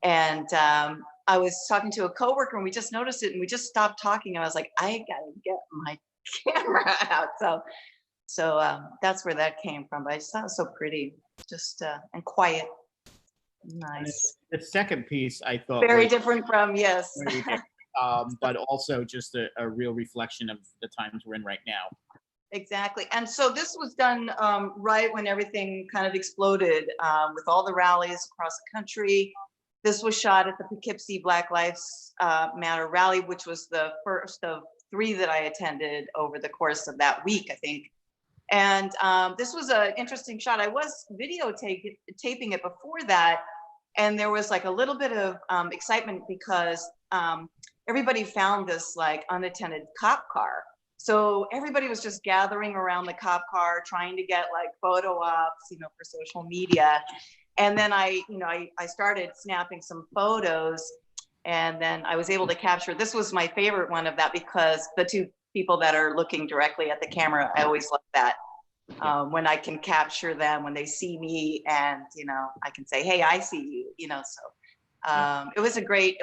And I was talking to a coworker, and we just noticed it, and we just stopped talking. And I was like, I gotta get my camera out. So that's where that came from. But I just thought it was so pretty, just and quiet, nice. The second piece I thought very different from but also just a real reflection of the times we're in right now. Exactly. And so this was done right when everything kind of exploded with all the rallies across the country. This was shot at the Poughkeepsie Black Lives Matter rally, which was the first of 3 that I attended over the course of that week, I think. And this was an interesting shot. I was videotaping it before that, and there was like a little bit of excitement because everybody found this like unattended cop car. So everybody was just gathering around the cop car, trying to get like photo ops, you know, for social media. And then I started snapping some photos, and then I was able to capture. This was my favorite one of that because the 2 people that are looking directly at the camera, I always love that. When I can capture them, when they see me, and you know, I can say, "Hey, I see you," you know. So it was a great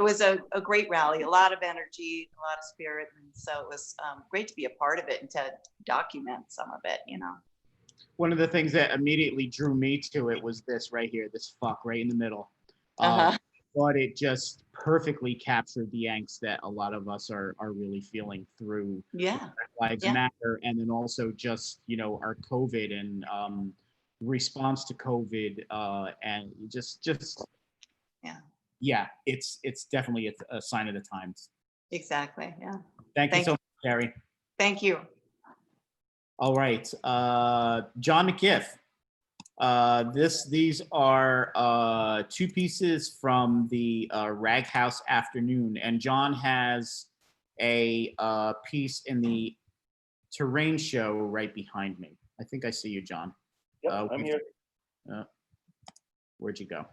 rally, a lot of energy, a lot of spirit, and so it was great to be a part of it and to document some of it, you know. One of the things that immediately drew me to it was this right here, this fuck right in the middle. But it just perfectly captured the angst that a lot of us are really feeling through Black Lives Matter, and then also just, you know, our COVID and response to COVID, and just it's definitely a sign of the times. Exactly. Yeah. Thank you so much, Terry. Thank you. All right, John McKiff. These are 2 pieces from the Rag House Afternoon, and John has a piece in the Terrain Show right behind me. I think I see you, John. Yep, I'm here. Where'd you go?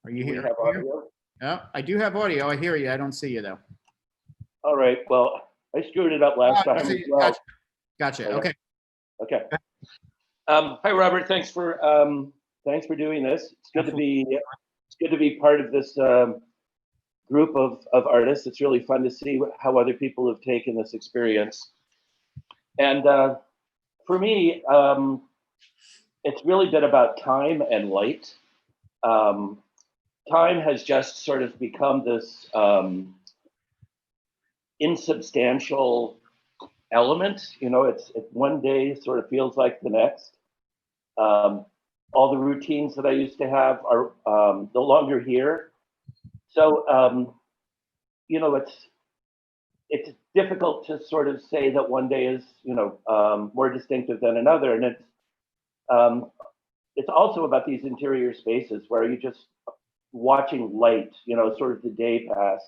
Are you here? We have audio? Oh, I do have audio. I hear you. I don't see you though. All right. Well, I screwed it up last time as well. Gotcha. Okay. Okay. Hi, Robert. Thanks for doing this. It's good to be part of this group of artists. It's really fun to see how other people have taken this experience. And for me, it's really been about time and light. Time has just sort of become this insubstantial element. You know, it's one day sort of feels like the next. All the routines that I used to have are no longer here. So, you know, it's difficult to sort of say that one day is, you know, more distinctive than another. And it's also about these interior spaces where you just watching light, you know, sort of the day pass.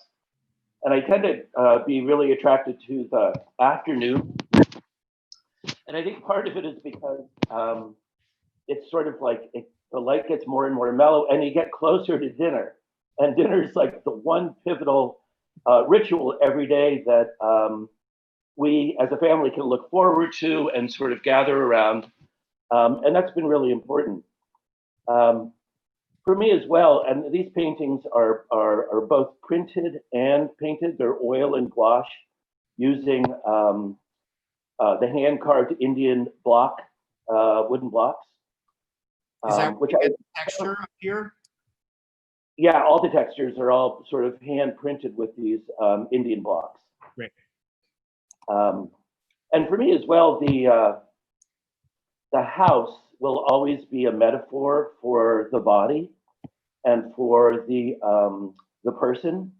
And I tend to be really attracted to the afternoon. And I think part of it is because it's sort of like the light gets more and more mellow, and you get closer to dinner. And dinner is like the one pivotal ritual every day that we as a family can look forward to and sort of gather around. And that's been really important. For me as well, and these paintings are both printed and painted. They're oil and gouache using the hand-carved Indian block, wooden blocks. Is that which the texture up here? Yeah, all the textures are all sort of hand-printed with these Indian blocks. Great. And for me as well, the house will always be a metaphor for the body and for the person.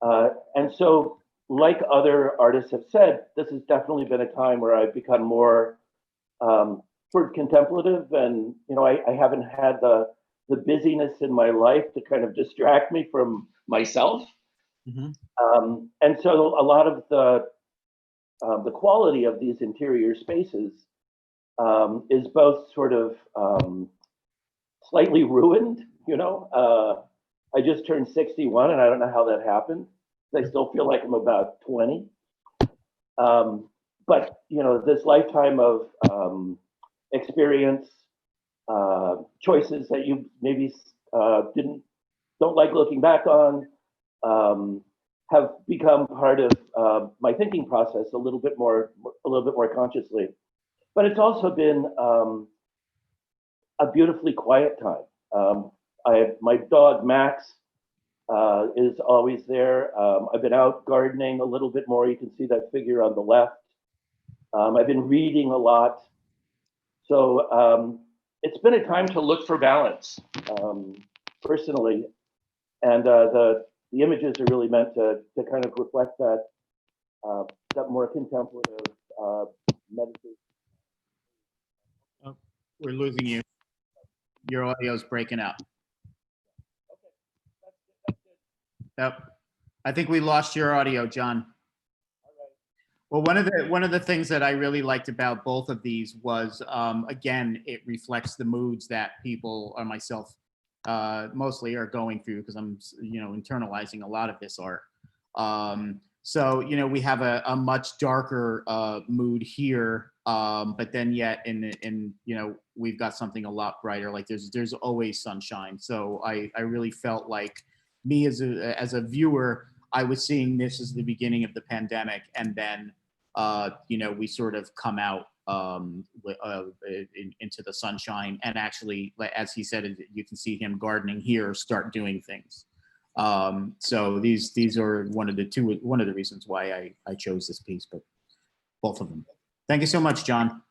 And so, like other artists have said, this has definitely been a time where I've become more sort of contemplative, and you know, I haven't had the busyness in my life to kind of distract me from myself. Mm-hmm. And so a lot of the quality of these interior spaces is both sort of slightly ruined, you know. I just turned 61 and I don't know how that happened. I still feel like I'm about 20. But, you know, this lifetime of experience, choices that you maybe don't like looking back on, have become part of my thinking process a little bit more consciously. But it's also been a beautifully quiet time. My dog Max is always there. I've been out gardening a little bit more. You can see that figure on the left. I've been reading a lot. So it's been a time to look for balance, personally, and the images are really meant to kind of reflect that that more contemplative meditation. Oh, we're losing you. Your audio's breaking up. Yep. I think we lost your audio, John. Well, one of the things that I really liked about both of these was, again, it reflects the moods that people, or myself, mostly are going through, because I'm, internalizing a lot of this art. So, we have a much darker mood here, but then yet we've got something a lot brighter. Like there's always sunshine. So I really felt like me as a viewer, I was seeing this as the beginning of the pandemic, and then we sort of come out into the sunshine, and actually, as he said, you can see him gardening here, start doing things. So these are one of the reasons why I chose this piece, but both of them. Thank you so much, John.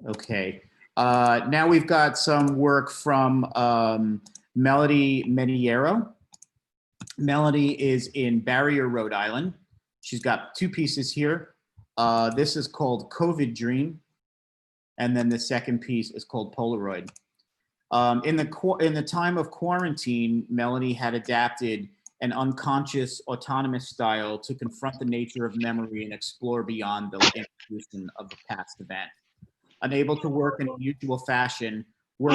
Okay, now we've got some work from Melody Mediero. Melody is in Barrier, Rhode Island. She's got two pieces here. This is called COVID Dream, and then the second piece is called Polaroid. In the time of quarantine, Melody had adapted an unconscious, autonomous style to confront the nature of memory and explore beyond the institution of the past event. Unable to work in a usual fashion, work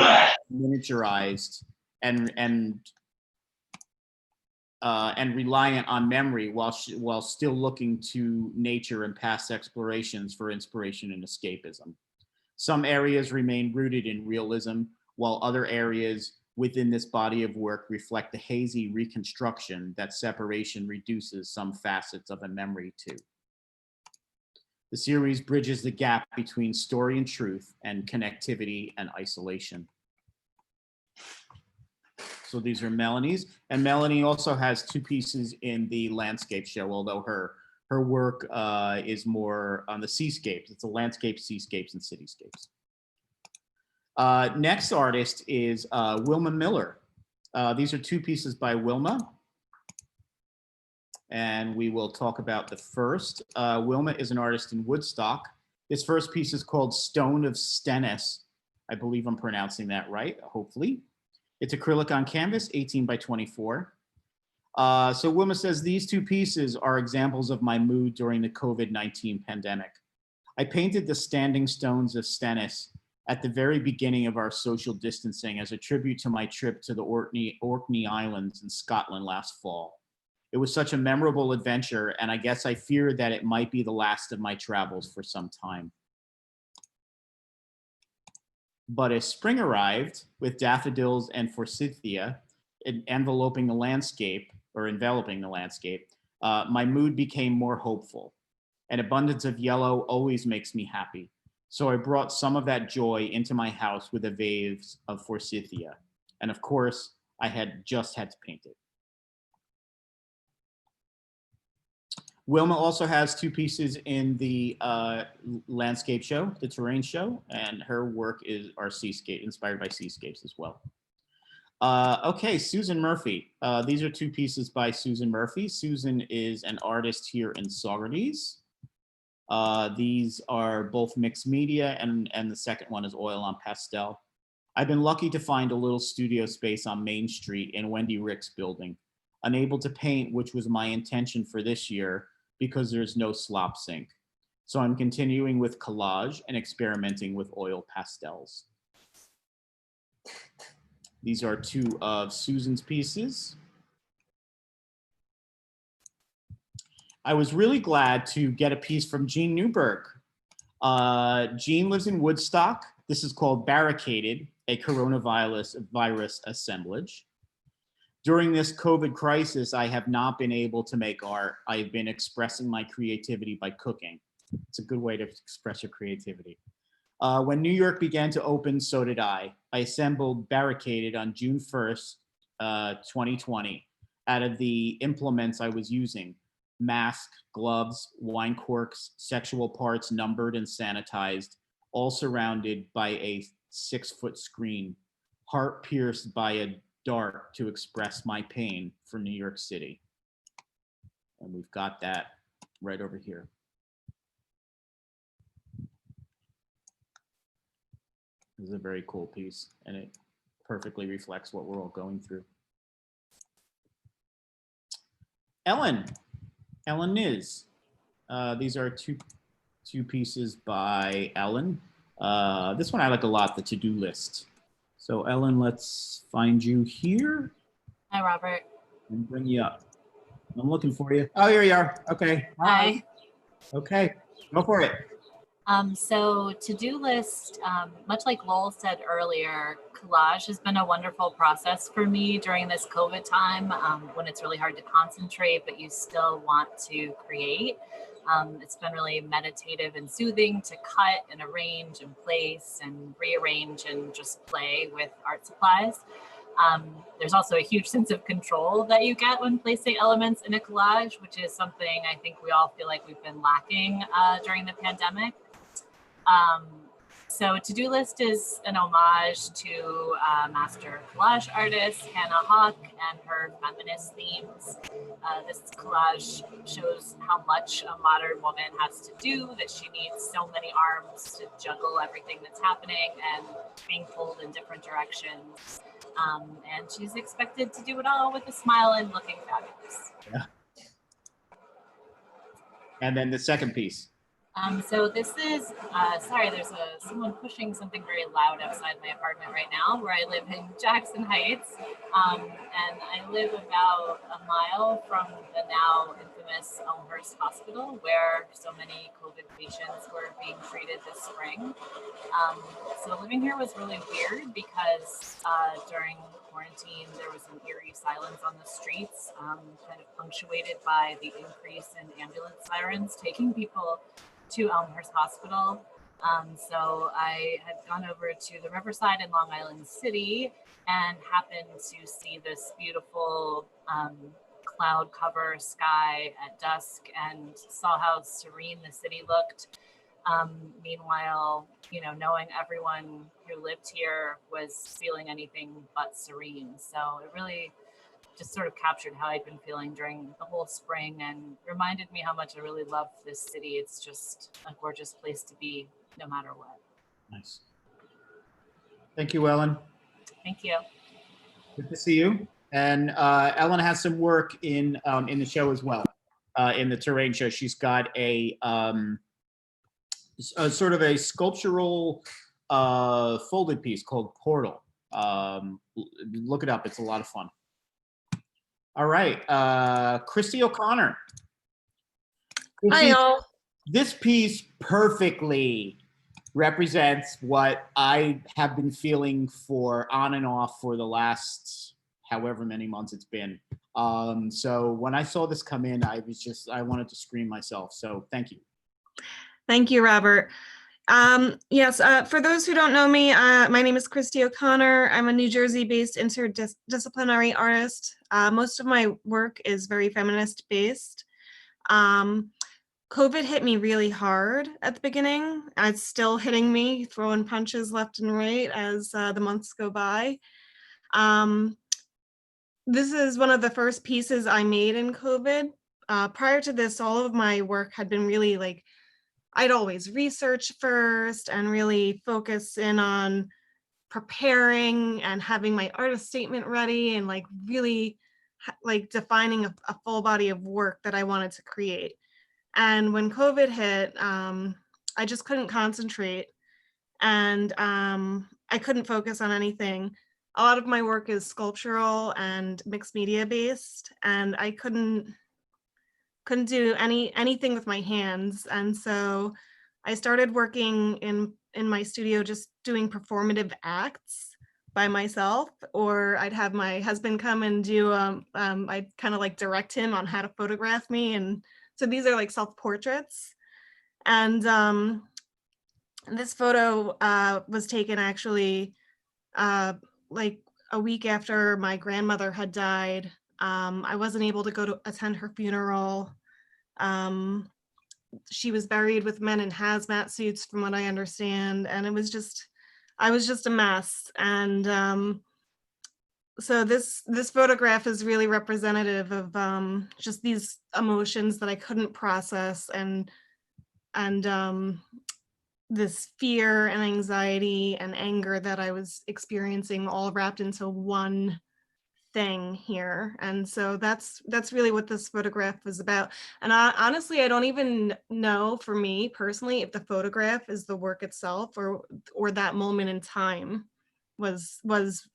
miniaturized and reliant on memory while still looking to nature and past explorations for inspiration and escapism. Some areas remain rooted in realism, while other areas within this body of work reflect the hazy reconstruction that separation reduces some facets of a memory to. The series bridges the gap between story and truth, and connectivity and isolation. So these are Melanie's, and Melanie also has two pieces in the landscape show, although her work is more on the seascapes. It's a landscape, seascapes, and cityscapes. Next artist is Wilma Miller. These are two pieces by Wilma, and we will talk about the first. Wilma is an artist in Woodstock. This first piece is called Stone of Stennis. I believe I'm pronouncing that right, hopefully. It's acrylic on canvas, 18 by 24. So Wilma says, these two pieces are examples of my mood during the COVID-19 pandemic. I painted the standing stones of Stennis at the very beginning of our social distancing as a tribute to my trip to the Orkney Islands in Scotland last fall. It was such a memorable adventure, and I guess I feared that it might be the last of my travels for some time. But as spring arrived with daffodils and forsythia enveloping the landscape, my mood became more hopeful. An abundance of yellow always makes me happy. So I brought some of that joy into my house with a vase of forsythia. And of course, I had to paint it. Wilma also has two pieces in the landscape show, the terrain show, and her work are seascape, inspired by seascapes as well. Okay, Susan Murphy. These are two pieces by Susan Murphy. Susan is an artist here in Saugerties. These are both mixed media, and the second one is oil on pastel. I've been lucky to find a little studio space on Main Street in Wendy Rick's building. Unable to paint, which was my intention for this year, because there's no slop sink. So I'm continuing with collage and experimenting with oil pastels. These are two of Susan's pieces. I was really glad to get a piece from Jean Newberg. Jean lives in Woodstock. This is called Barricaded, a coronavirus assemblage. During this COVID crisis, I have not been able to make art. I have been expressing my creativity by cooking. It's a good way to express your creativity. When New York began to open, so did I. I assembled Barricaded on June 1st, 2020. Out of the implements I was using, mask, gloves, wine corks, sexual parts numbered and sanitized, all surrounded by a 6-foot screen, heart pierced by a dart to express my pain for New York City. And we've got that right over here. This is a very cool piece, and it perfectly reflects what we're all going through. Ellen Niz. These are two pieces by Ellen. This one I like a lot, the to-do list. So Ellen, let's find you here. Hi, Robert. And bring you up. I'm looking for you. Oh, here you are. Okay. Hi. Okay, go for it. So to-do list, much like Lowell said earlier, collage has been a wonderful process for me during this COVID time when it's really hard to concentrate, but you still want to create. It's been really meditative and soothing to cut and arrange and place and rearrange and just play with art supplies. There's also a huge sense of control that you get when placing elements in a collage, which is something I think we all feel like we've been lacking during the pandemic. So to-do list is an homage to master collage artist Hannah Hawk and her feminist themes. This collage shows how much a modern woman has to do, that she needs so many arms to juggle everything that's happening and being pulled in different directions. And she's expected to do it all with a smile and looking fabulous. Yeah. And then the second piece. So this is, sorry, there's someone pushing something very loud outside my apartment right now, where I live in Jackson Heights. And I live about a mile from the now infamous Elmhurst Hospital, where so many COVID patients were being treated this spring. So living here was really weird because during quarantine, there was an eerie silence on the streets, kind of punctuated by the increase in ambulance sirens taking people to Elmhurst Hospital. So I had gone over to the Riverside in Long Island City and happened to see this beautiful cloud cover sky at dusk and saw how serene the city looked. Meanwhile, you know, knowing everyone who lived here was feeling anything but serene. So it really just sort of captured how I'd been feeling during the whole spring and reminded me how much I really love this city. It's just a gorgeous place to be no matter what. Nice. Thank you, Ellen. Thank you. Good to see you. And Ellen has some work in the show as well, in the Terrain show. She's got a sort of a sculptural folded piece called Portal. Look it up. It's a lot of fun. All right, Christy O'Connor. Hi, all. This piece perfectly represents what I have been feeling for on and off for the last however many months it's been. So when I saw this come in, I wanted to scream myself. So thank you. Thank you, Robert. Yes, for those who don't know me, my name is Christy O'Connor. I'm a New Jersey-based interdisciplinary artist. Most of my work is very feminist-based. COVID hit me really hard at the beginning. It's still hitting me, throwing punches left and right as the months go by. This is one of the first pieces I made in COVID. Prior to this, all of my work had been really like, I'd always research first and really focus in on preparing and having my artist statement ready and like really like defining a full body of work that I wanted to create. And when COVID hit, I just couldn't concentrate and I couldn't focus on anything. A lot of my work is sculptural and mixed media based, and I couldn't do anything with my hands. And so I started working in my studio, just doing performative acts by myself, or I'd have my husband come and do, I'd kind of like direct him on how to photograph me. And so these are like self-portraits. And this photo was taken actually like a week after my grandmother had died. I wasn't able to go to attend her funeral. She was buried with men in hazmat suits, from what I understand, and I was just a mess. And so this photograph is really representative of just these emotions that I couldn't process, and this fear and anxiety and anger that I was experiencing, all wrapped into one thing here. And so that's really what this photograph was about. And honestly, I don't even know, for me personally, if the photograph is the work itself, or that moment in time was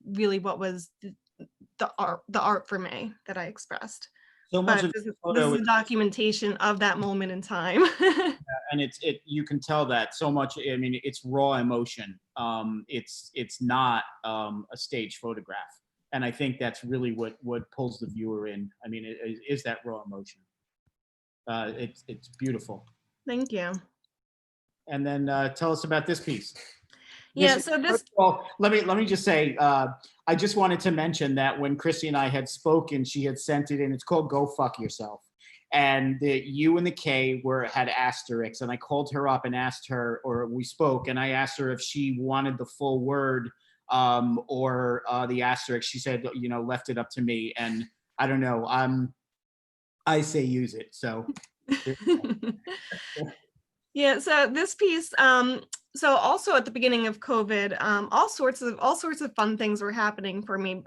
really what was the art for me that I expressed. So much But of this the is photo a documentation of that moment in time. and you can tell that so much. I mean, it's raw emotion. It's not a staged photograph, and I think that's really what pulls the viewer in. I mean, it is that raw emotion. It's beautiful. Thank you. And then tell us about this piece. Yeah, so this, first of all, let me just say, I just wanted to mention that when Christy and I had spoken, she had sent it in. It's called "Go Fuck Yourself," and the U and the K had asterisks. And I called her up and asked her, or we spoke, and I asked her if she wanted the full word or the asterisk. She said, left it up to me. And I don't know. I say use it. So. Yeah, so this piece, so also at the beginning of COVID, all sorts of fun things were happening for me.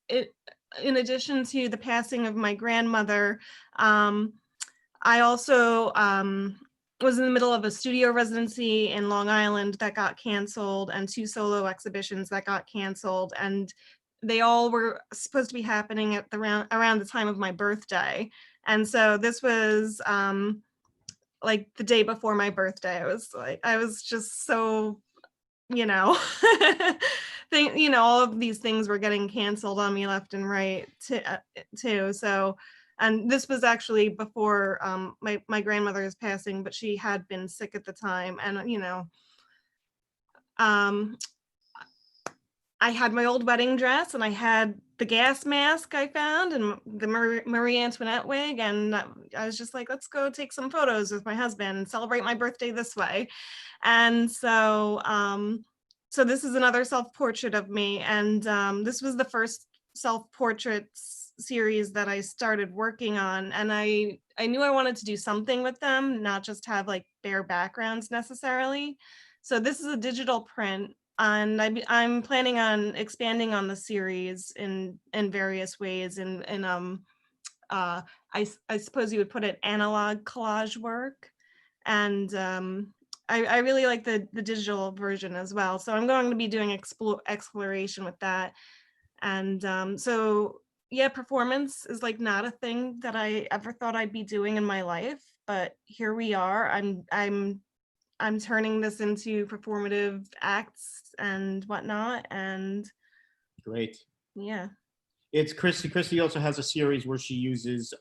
In addition to the passing of my grandmother, I also was in the middle of a studio residency in Long Island that got canceled, and 2 solo exhibitions that got canceled, and they all were supposed to be happening at around the time of my birthday. And so this was like the day before my birthday. I was just so, all of these things were getting canceled on me left and right too. So, and this was actually before my grandmother's passing, but she had been sick at the time. And, I had my old wedding dress, and I had the gas mask I found, and the Marie Antoinette wig, and I was just like, let's go take some photos with my husband and celebrate my birthday this way. And so so this is another self-portrait of me, and this was the first self-portrait series that I started working on, and I knew I wanted to do something with them, not just have like bare backgrounds necessarily. So this is a digital print. And I'm planning on expanding on the series in various ways. And I suppose you would put it analog collage work. And I really like the digital version as well. So I'm going to be doing exploration with that. And so yeah, performance is like not a thing that I ever thought I'd be doing in my life, but here we are. I'm turning this into performative acts and whatnot, and Great. yeah. It's Christy. Christy also has a series where she uses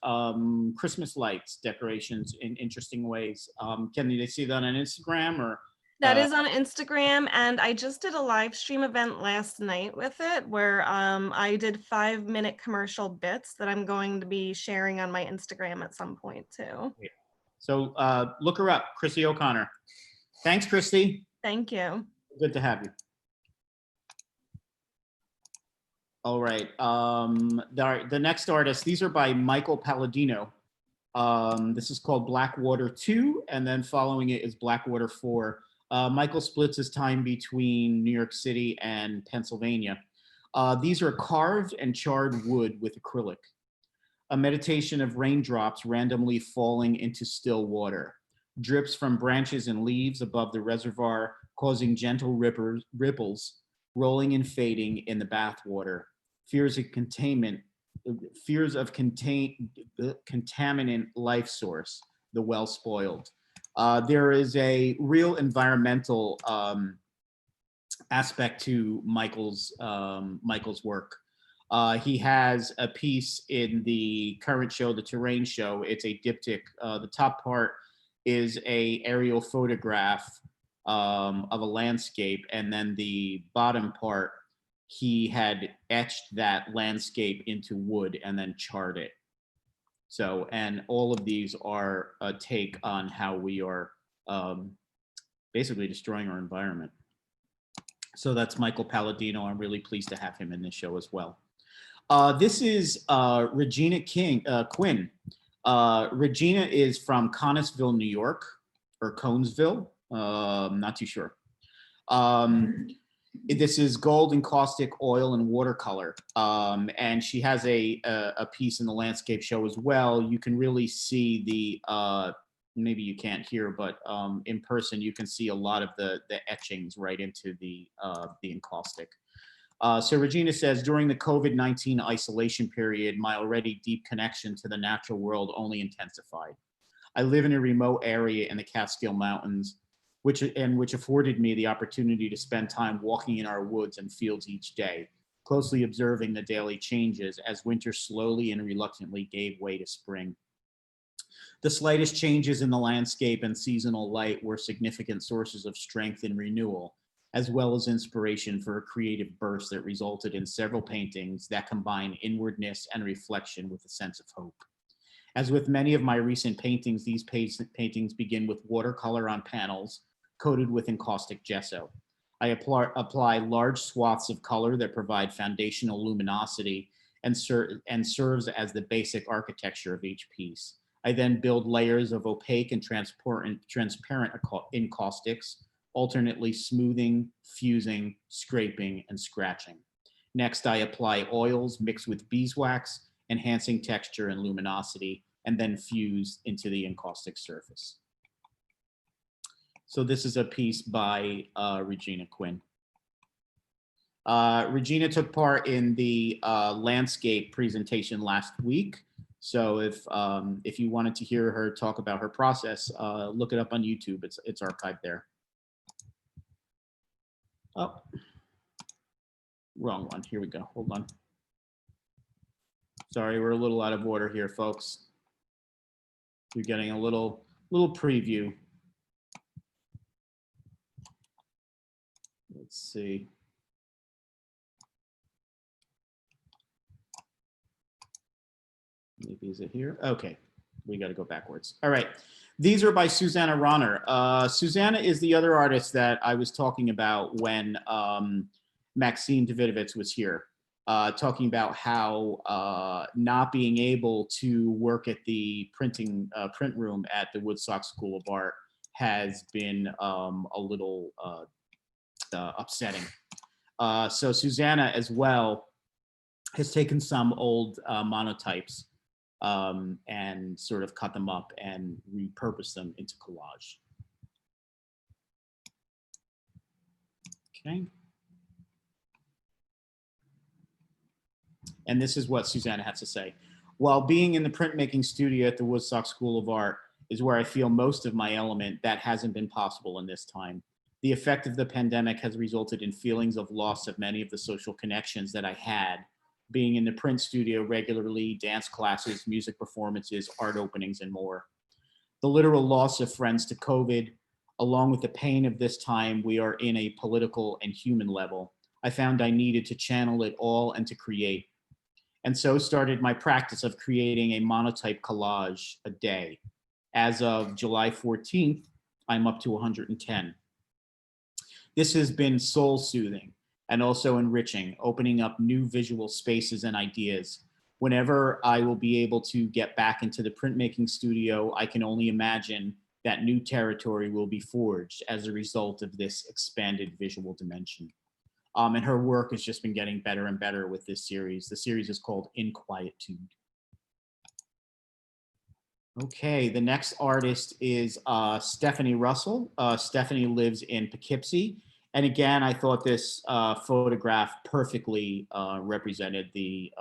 Christmas lights decorations in interesting ways. Can they see that on Instagram or? That is on Instagram, and I just did a live stream event last night with it where I did 5-minute commercial bits that I'm going to be sharing on my Instagram at some point too. So look her up, Christy O'Connor. Thanks, Christy. Thank you. Good to have you. All right. The next artist, these are by Michael Palladino. This is called Blackwater 2, and then following it is Blackwater 4. Michael splits his time between New York City and Pennsylvania. These are carved and charred wood with acrylic. A meditation of raindrops randomly falling into still water. Drips from branches and leaves above the reservoir, causing gentle ripples, rolling and fading in the bathwater. Fears of contaminant life source, the well spoiled. There is a real environmental aspect to Michael's work. He has a piece in the current show, the Terrain Show. It's a diptych. The top part is a aerial photograph of a landscape, and then the bottom part, he had etched that landscape into wood and then charred it. So, and all of these are a take on how we are basically destroying our environment. So that's Michael Palladino. I'm really pleased to have him in this show as well. This is Regina Quinn. Regina is from Connersville, New York, or Conesville, not too sure. This is gold encaustic oil and watercolor. And she has a piece in the landscape show as well. You can really see the, maybe you can't hear, but in person, you can see a lot of the etchings right into the encaustic. So Regina says, during the COVID-19 isolation period, my already deep connection to the natural world only intensified. I live in a remote area in the Catskill Mountains, which afforded me the opportunity to spend time walking in our woods and fields each day, closely observing the daily changes as winter slowly and reluctantly gave way to spring. The slightest changes in the landscape and seasonal light were significant sources of strength and renewal, as well as inspiration for a creative burst that resulted in several paintings that combine inwardness and reflection with a sense of hope. As with many of my recent paintings, these paintings begin with watercolor on panels coated with encaustic gesso. I apply large swaths of color that provide foundational luminosity and serves as the basic architecture of each piece. I then build layers of opaque and transparent encaustics, alternately smoothing, fusing, scraping, and scratching. Next, I apply oils mixed with beeswax, enhancing texture and luminosity, and then fuse into the encaustic surface. So this is a piece by Regina Quinn. Regina took part in the landscape presentation last week. So if you wanted to hear her talk about her process, look it up on YouTube. It's archived there. Oh, wrong one. Here we go. Hold on. Sorry, we're a little out of order here, folks. You're getting a little preview. Let's see. Maybe is it here? Okay, we got to go backwards. All right, these are by Susannah Ronner. Susanna is the other artist that I was talking about when Maxine Davids was here, talking about how not being able to work at the print room at the Woodstock School of Art has been a little upsetting. So Susanna as well has taken some old monotypes and sort of cut them up and repurposed them into collage. Okay. And this is what Susanna has to say. While being in the printmaking studio at the Woodstock School of Art is where I feel most of my element, that hasn't been possible in this time. The effect of the pandemic has resulted in feelings of loss of many of the social connections that I had being in the print studio regularly, dance classes, music performances, art openings, and more. The literal loss of friends to COVID, along with the pain of this time we are in a political and human level, I found I needed to channel it all and to create. And so started my practice of creating a monotype collage a day. As of July 14th, I'm up to 110. This has been soul soothing and also enriching, opening up new visual spaces and ideas. Whenever I will be able to get back into the printmaking studio, I can only imagine that new territory will be forged as a result of this expanded visual dimension. And her work has just been getting better and better with this series. The series is called Inquietude. Okay, the next artist is Stephanie Russell. Stephanie lives in Poughkeepsie. And again, I thought this photograph perfectly represented the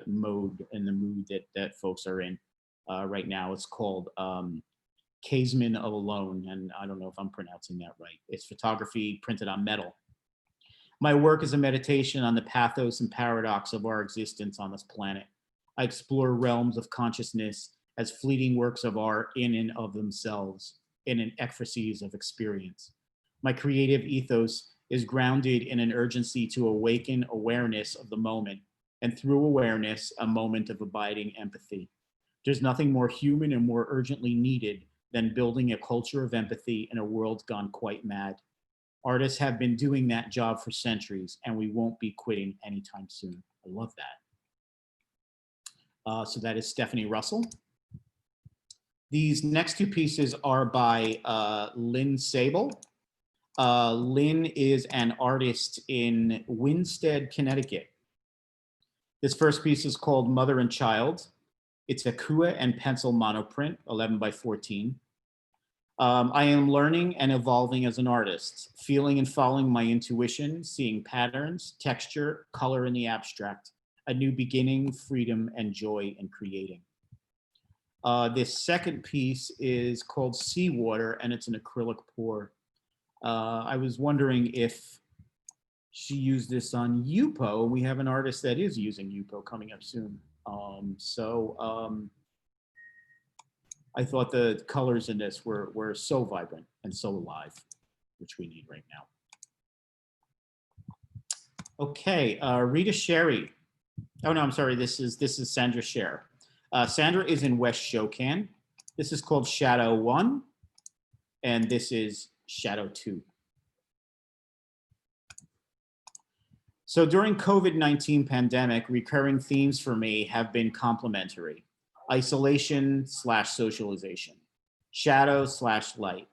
mode and the mood that folks are in right now. It's called Casement of Alone, and I don't know if I'm pronouncing that right. It's photography printed on metal. My work is a meditation on the pathos and paradox of our existence on this planet. I explore realms of consciousness as fleeting works of art in and of themselves, in an ecstasies of experience. My creative ethos is grounded in an urgency to awaken awareness of the moment, and through awareness, a moment of abiding empathy. There's nothing more human and more urgently needed than building a culture of empathy in a world gone quite mad. Artists have been doing that job for centuries, and we won't be quitting anytime soon. I love that. So that is Stephanie Russell. These next two pieces are by Lynn Sable. Lynn is an artist in Winstead, Connecticut. This first piece is called Mother and Child. It's a Kua and pencil monoprint, 11 by 14. I am learning and evolving as an artist, feeling and following my intuition, seeing patterns, texture, color in the abstract, a new beginning, freedom, and joy in creating. This second piece is called Seawater, and it's an acrylic pour. I was wondering if she used this on Yupo. We have an artist that is using Yupo coming up soon. I thought the colors in this were so vibrant and so alive, which we need right now. Okay, Rita Sherry. Oh no, I'm sorry. This is Sandra Scher. Sandra is in West Shokan. This is called Shadow 1, and this is Shadow 2. So during COVID-19 pandemic, recurring themes for me have been complementary: isolation / socialization, shadow / light,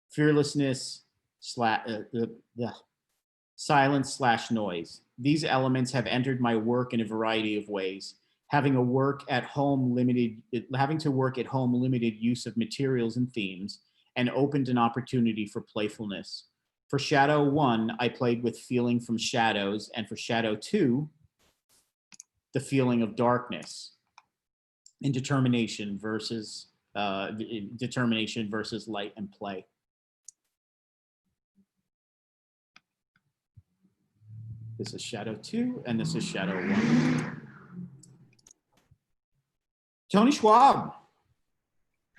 fearlessness silence / noise. These elements have entered my work in a variety of ways. Having to work at home limited use of materials and themes, and opened an opportunity for playfulness. For Shadow 1, I played with feeling from shadows, and for Shadow 2, the feeling of darkness and determination versus light and play. This is Shadow 2, and this is Shadow 1. Tony Schwab.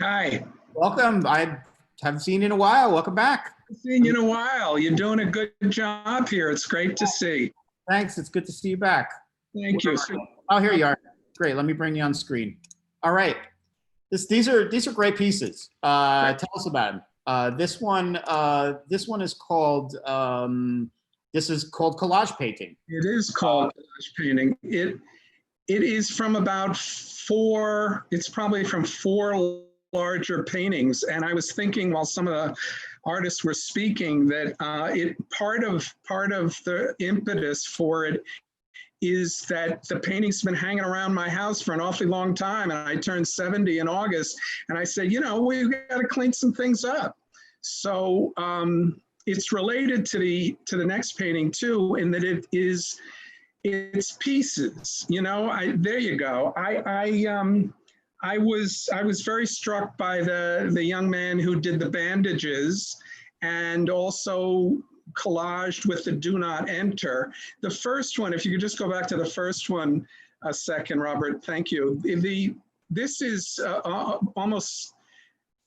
Hi. Welcome. I haven't seen you in a while. Welcome back. I've seen you in a while. You're doing a good job here. It's great to see. Thanks. It's good to see you back. Thank you. Oh, here you are. Great. Let me bring you on screen. All right. These are great pieces. Tell us about them. This one is called Collage Painting. It is called Collage Painting. It is from about it's probably from 4 larger paintings. And I was thinking while some of the artists were speaking that part of the impetus for it is that the painting's been hanging around my house for an awfully long time. And I turned 70 in August, and I said, we've got to clean some things up. So it's related to the next painting too, in that it's pieces. There you go. I was very struck by the young man who did the bandages, and also collaged with the do not enter. The first one, if you could just go back to the first one a second, Robert, thank you. This is almost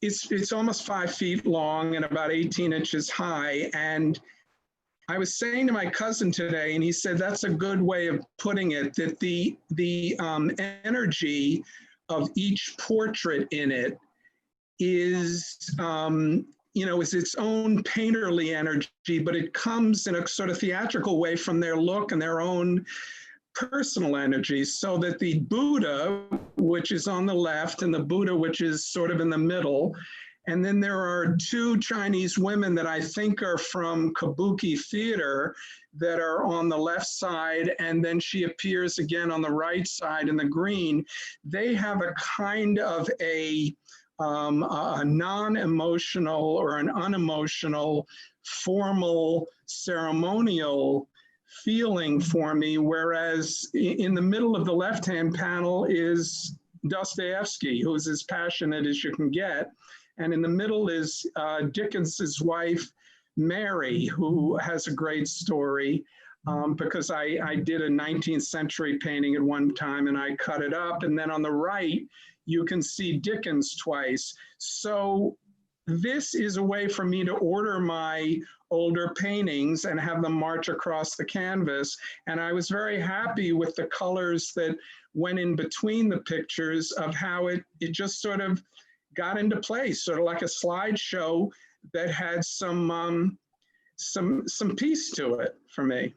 5 feet long and about 18 inches high. And I was saying to my cousin today, and he said, that's a good way of putting it, that the energy of each portrait in it is its own painterly energy, but it comes in a sort of theatrical way from their look and their own personal energy, so that the Buddha, which is on the left, and the Buddha, which is sort of in the middle, and then there are 2 Chinese women that I think are from Kabuki theater that are on the left side, and then she appears again on the right side in the green. They have a kind of a non-emotional or an unemotional, formal, ceremonial feeling for me, whereas in the middle of the left-hand panel is Dostoevsky, who's as passionate as you can get. And in the middle is Dickens's wife, Mary, who has a great story, because I did a 19th century painting at one time and I cut it up. And then on the right, you can see Dickens twice. So this is a way for me to order my older paintings and have them march across the canvas. And I was very happy with the colors that went in between the pictures of how it just sort of got into place, sort of like a slideshow that had some piece to it for me.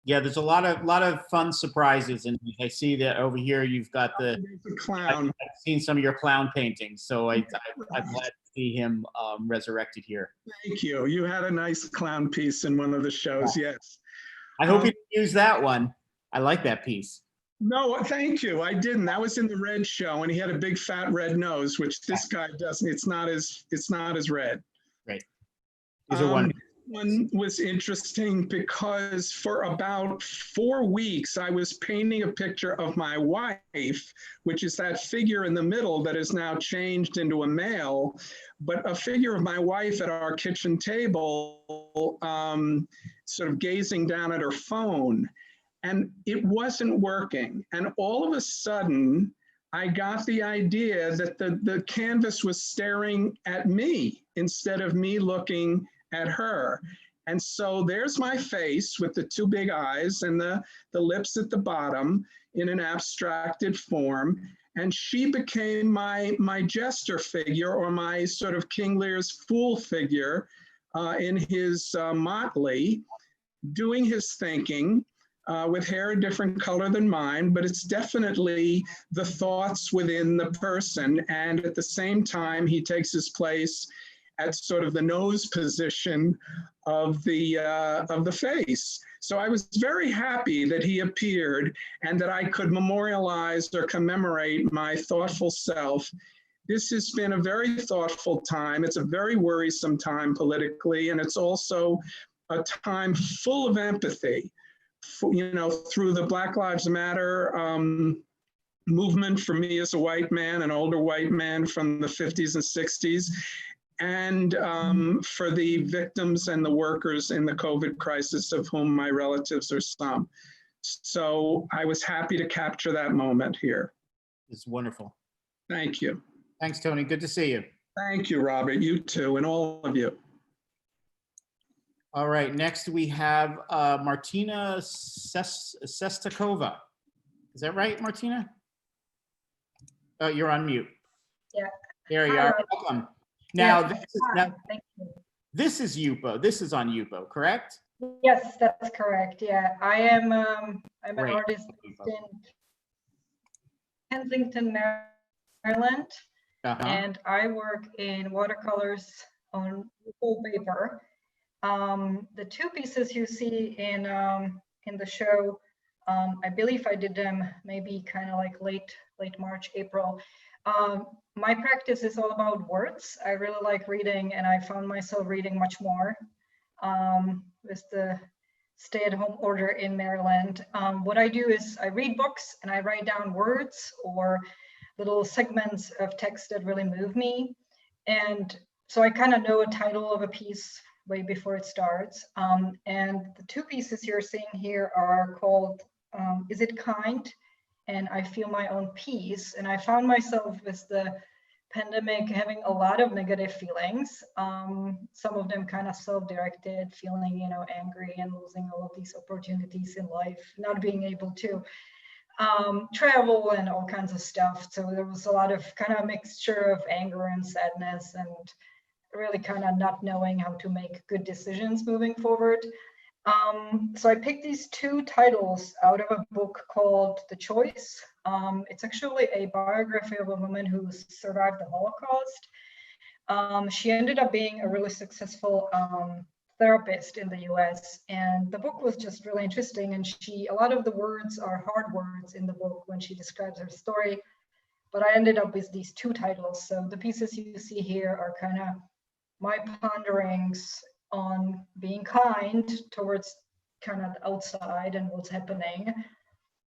Yeah, there's a lot of fun surprises, and I see that over here you've got the clown. I've seen some of your clown paintings, so I'm glad to see him resurrected here. Thank you. You had a nice clown piece in one of the shows, yes. I hope you use that one. I like that piece. No, thank you. I didn't. That was in the Red show, and he had a big fat red nose, which this guy doesn't. It's not as red. Great. These are wonderful. One was interesting because for about 4 weeks, I was painting a picture of my wife, which is that figure in the middle that is now changed into a male, but a figure of my wife at our kitchen table, sort of gazing down at her phone. And it wasn't working. And all of a sudden, I got the idea that the canvas was staring at me instead of me looking at her. And so there's my face with the 2 big eyes and the lips at the bottom in an abstracted form. And she became my jester figure, or my sort of King Lear's fool figure in his motley, doing his thinking with hair a different color than mine, but it's definitely the thoughts within the person. And at the same time, he takes his place at sort of the nose position of the face. So I was very happy that he appeared and that I could memorialize or commemorate my thoughtful self. This has been a very thoughtful time. It's a very worrisome time politically, and it's also a time full of empathy, through the Black Lives Matter movement for me as a white man, an older white man from the 50s and 60s, and for the victims and the workers in the COVID crisis, of whom my relatives are some. So I was happy to capture that moment here. It's wonderful. Thank you. Thanks, Tony. Good to see you. Thank you, Robert. You too, and all of you. All right, next we have Martina Sestakova. Is that right, Martina? Oh, you're on mute. Yeah. There you Hi, are. Welcome. Now, Yes. Thank you. this is Yupo. This is on Yupo, correct? Yes, that's correct. Yeah, I'm an Great. artist based in Kensington, Maryland, and I work in watercolors on full paper. The 2 pieces you see in the show, I believe I did them maybe kind of like late March, April. My practice is all about words. I really like reading, and I found myself reading much more with the stay-at-home order in Maryland. What I do is I read books and I write down words or little segments of text that really move me. And so I kind of know a title of a piece way before it starts. And the 2 pieces you're seeing here are called Is It Kind? And I Feel My Own Peace. And I found myself with the pandemic having a lot of negative feelings. Some of them kind of self-directed, feeling, angry and losing all of these opportunities in life, not being able to travel and all kinds of stuff. So there was a lot of kind of mixture of anger and sadness, and really kind of not knowing how to make good decisions moving forward. So I picked these 2 titles out of a book called The Choice. It's actually a biography of a woman who survived the Holocaust. She ended up being a really successful therapist in the US, and the book was just really interesting. And a lot of the words are hard words in the book when she describes her story, but I ended up with these 2 titles. So the pieces you see here are kind of my ponderings on being kind towards kind of the outside and what's happening,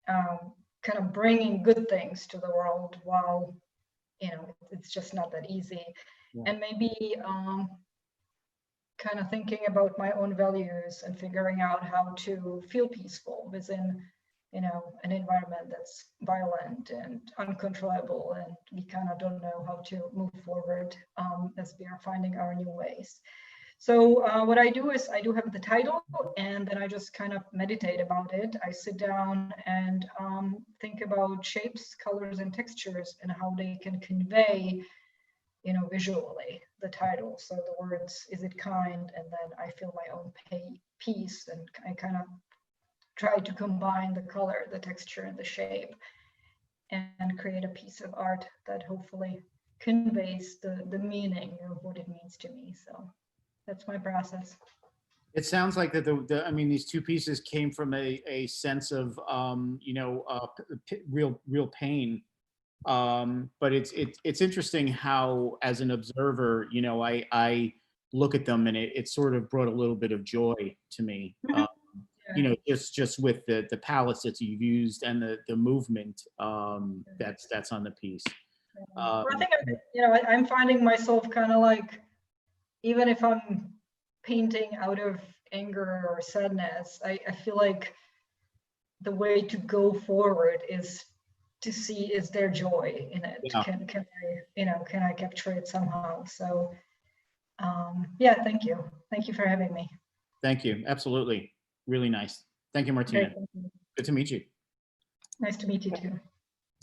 kind of bringing good things to the world while, it's just not that easy. Yeah. And maybe kind of thinking about my own values and figuring out how to feel peaceful within, an environment that's violent and uncontrollable, and we kind of don't know how to move forward as we are finding our new ways. So what I do is I do have the title, and then I just kind of meditate about it. I sit down and think about shapes, colors, and textures, and how they can convey, you know, visually the title. So the words, is it kind? And then I feel my own piece, and I kind of try to combine the color, the texture, and the shape, and create a piece of art that hopefully conveys the meaning of what it means to me. So that's my process. It sounds like that I mean, these two pieces came from a sense of, you know, real pain. But it's interesting how, as an observer, you know, I look at them and it sort of brought a little bit of joy to me. You know, just with the palettes that you've used and the movement that's on the piece. Well, I think, you know, I'm finding myself kind of like, even if I'm painting out of anger or sadness, I feel like the way to go forward is to see, is there joy in it? Yeah. Can I, you know, can I capture it somehow? So yeah, thank you. Thank you for having me. Thank you. Absolutely. Really nice. Thank you, Martina. Okay, thank you. Good to meet you. Nice to meet you too.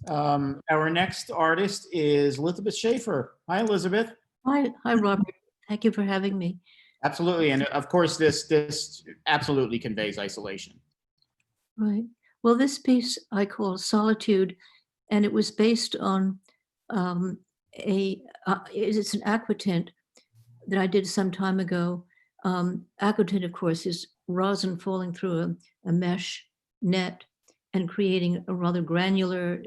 Our next artist is Elizabeth Schaefer. Hi, Elizabeth. Hi, Robert. Thank you for having me. Absolutely. And of course, this absolutely conveys isolation. Right. Well, this piece I call Solitude, and it was based on it's an aquatint that I did some time ago. Aquatint, of course, is rosin falling through a mesh net and creating a rather granular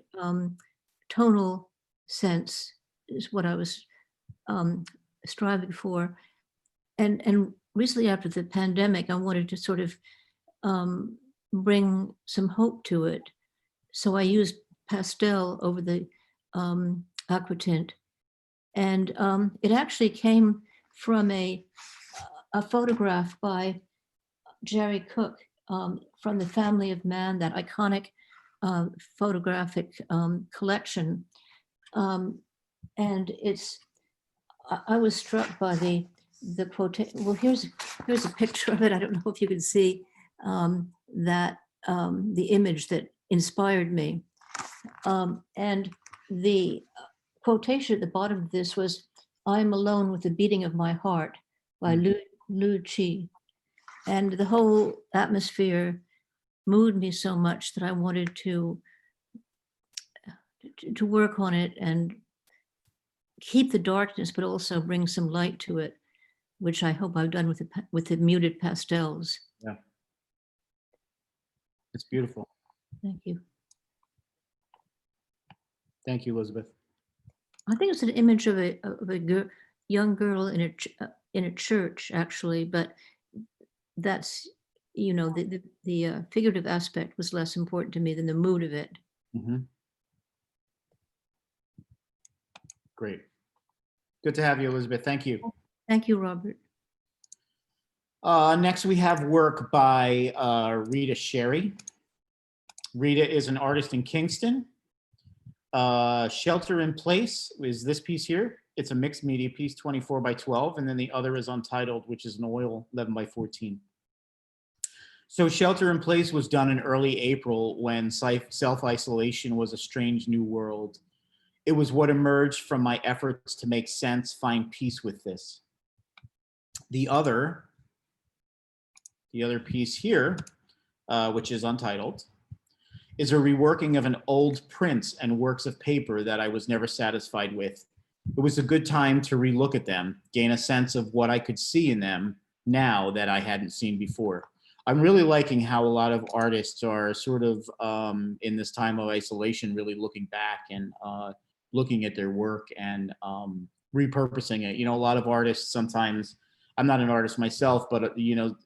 tonal sense is what I was striving for. And recently after the pandemic, I wanted to sort of bring some hope to it. So I used pastel over the aquatint. And it actually came from a photograph by Jerry Cook from the Family of Man, that iconic photographic collection. And I was struck by the quotation. Well, here's a picture of it. I don't know if you can see that the image that inspired me. And the quotation at the bottom of this was, "I'm alone with the beating of my heart" by Lu Chi. And the whole atmosphere moved me so much that I wanted to work on it and keep the darkness, but also bring some light to it, which I hope I've done with the muted pastels. Yeah. It's beautiful. Thank you. Thank you, Elizabeth. I think it's an image of a young girl in a church, actually, but that's, you know, the figurative aspect was less important to me than the mood of it. Mm-hmm. Great. Good to have you, Elizabeth. Thank you. Thank you, Robert. Next, we have work by Rita Sherry. Rita is an artist in Kingston. Shelter in Place is this piece here. It's a mixed media piece, 24 by 12, and then the other is Untitled, which is an oil 11 by 14. So Shelter in Place was done in early April when self-isolation was a strange new world. It was what emerged from my efforts to make sense, find peace with this. The other piece here, which is Untitled, is a reworking of an old prints and works of paper that I was never satisfied with. It was a good time to relook at them, gain a sense of what I could see in them now that I hadn't seen before. I'm really liking how a lot of artists are sort of in this time of isolation, really looking back and looking at their work and repurposing it. You know, a lot of artists sometimes, I'm not an artist myself, but you know,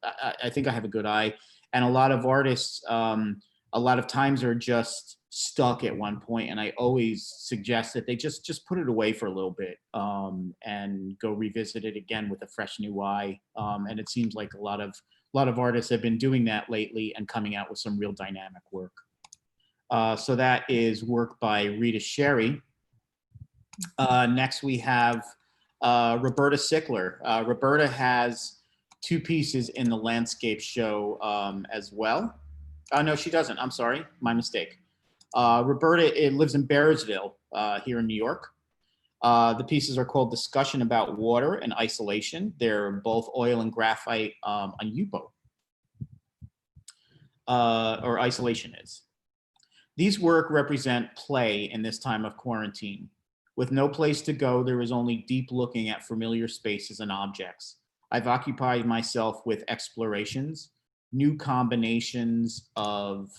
I think I have a good eye. And a lot of artists, a lot of times are just stuck at one point, and I always suggest that they just put it away for a little bit and go revisit it again with a fresh new eye. And it seems like a lot of artists have been doing that lately and coming out with some real dynamic work. So that is work by Rita Sherry. Next we have Roberta Sickler. Roberta has 2 pieces in the landscape show as well. No, she doesn't. I'm sorry, my mistake. Roberta lives in Bearsville here in New York. The pieces are called Discussion About Water and Isolation. They're both oil and graphite on Yupo, or isolation is. These work represent play in this time of quarantine. With no place to go, there is only deep looking at familiar spaces and objects. I've occupied myself with explorations, new combinations of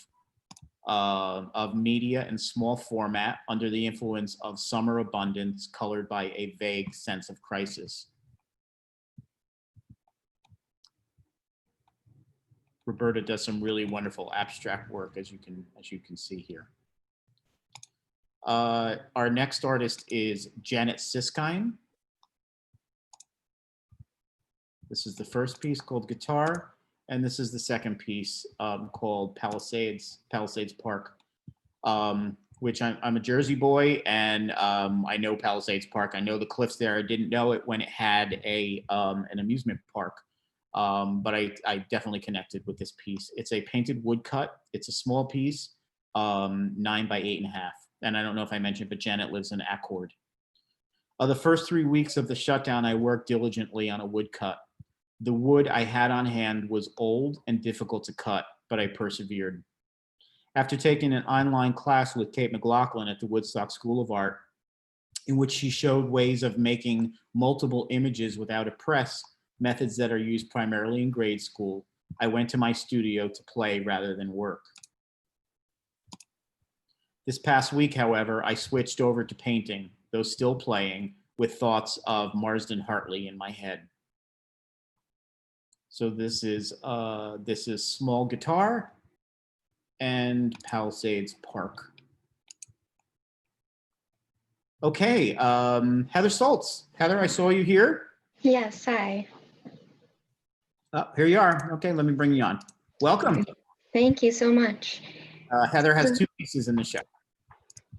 media and small format under the influence of summer abundance, colored by a vague sense of crisis. Roberta does some really wonderful abstract work, as you can see here. Our next artist is Janet Siskine. This is the first piece called Guitar, and this is the second piece called Palisades Park, which I'm a Jersey boy, and I know Palisades Park. I know the cliffs there. I didn't know it when it had an amusement park, but I definitely connected with this piece. It's a painted woodcut. It's a small piece, 9 by 8.5. And I don't know if I mentioned, but Janet lives in Accord. The first 3 weeks of the shutdown, I worked diligently on a woodcut. The wood I had on hand was old and difficult to cut, but I persevered. After taking an online class with Kate McLaughlin at the Woodstock School of Art, in which she showed ways of making multiple images without a press, methods that are used primarily in grade school, I went to my studio to play rather than work. This past week, however, I switched over to painting, though still playing, with thoughts of Marsden Hartley in my head. So this is Small Guitar and Palisades Park. Okay, Heather Stoltz. Heather, I saw you here. Yes, hi. Oh, here you are. Okay, let me bring you on. Welcome. Thank you so much. Heather has 2 pieces in the show.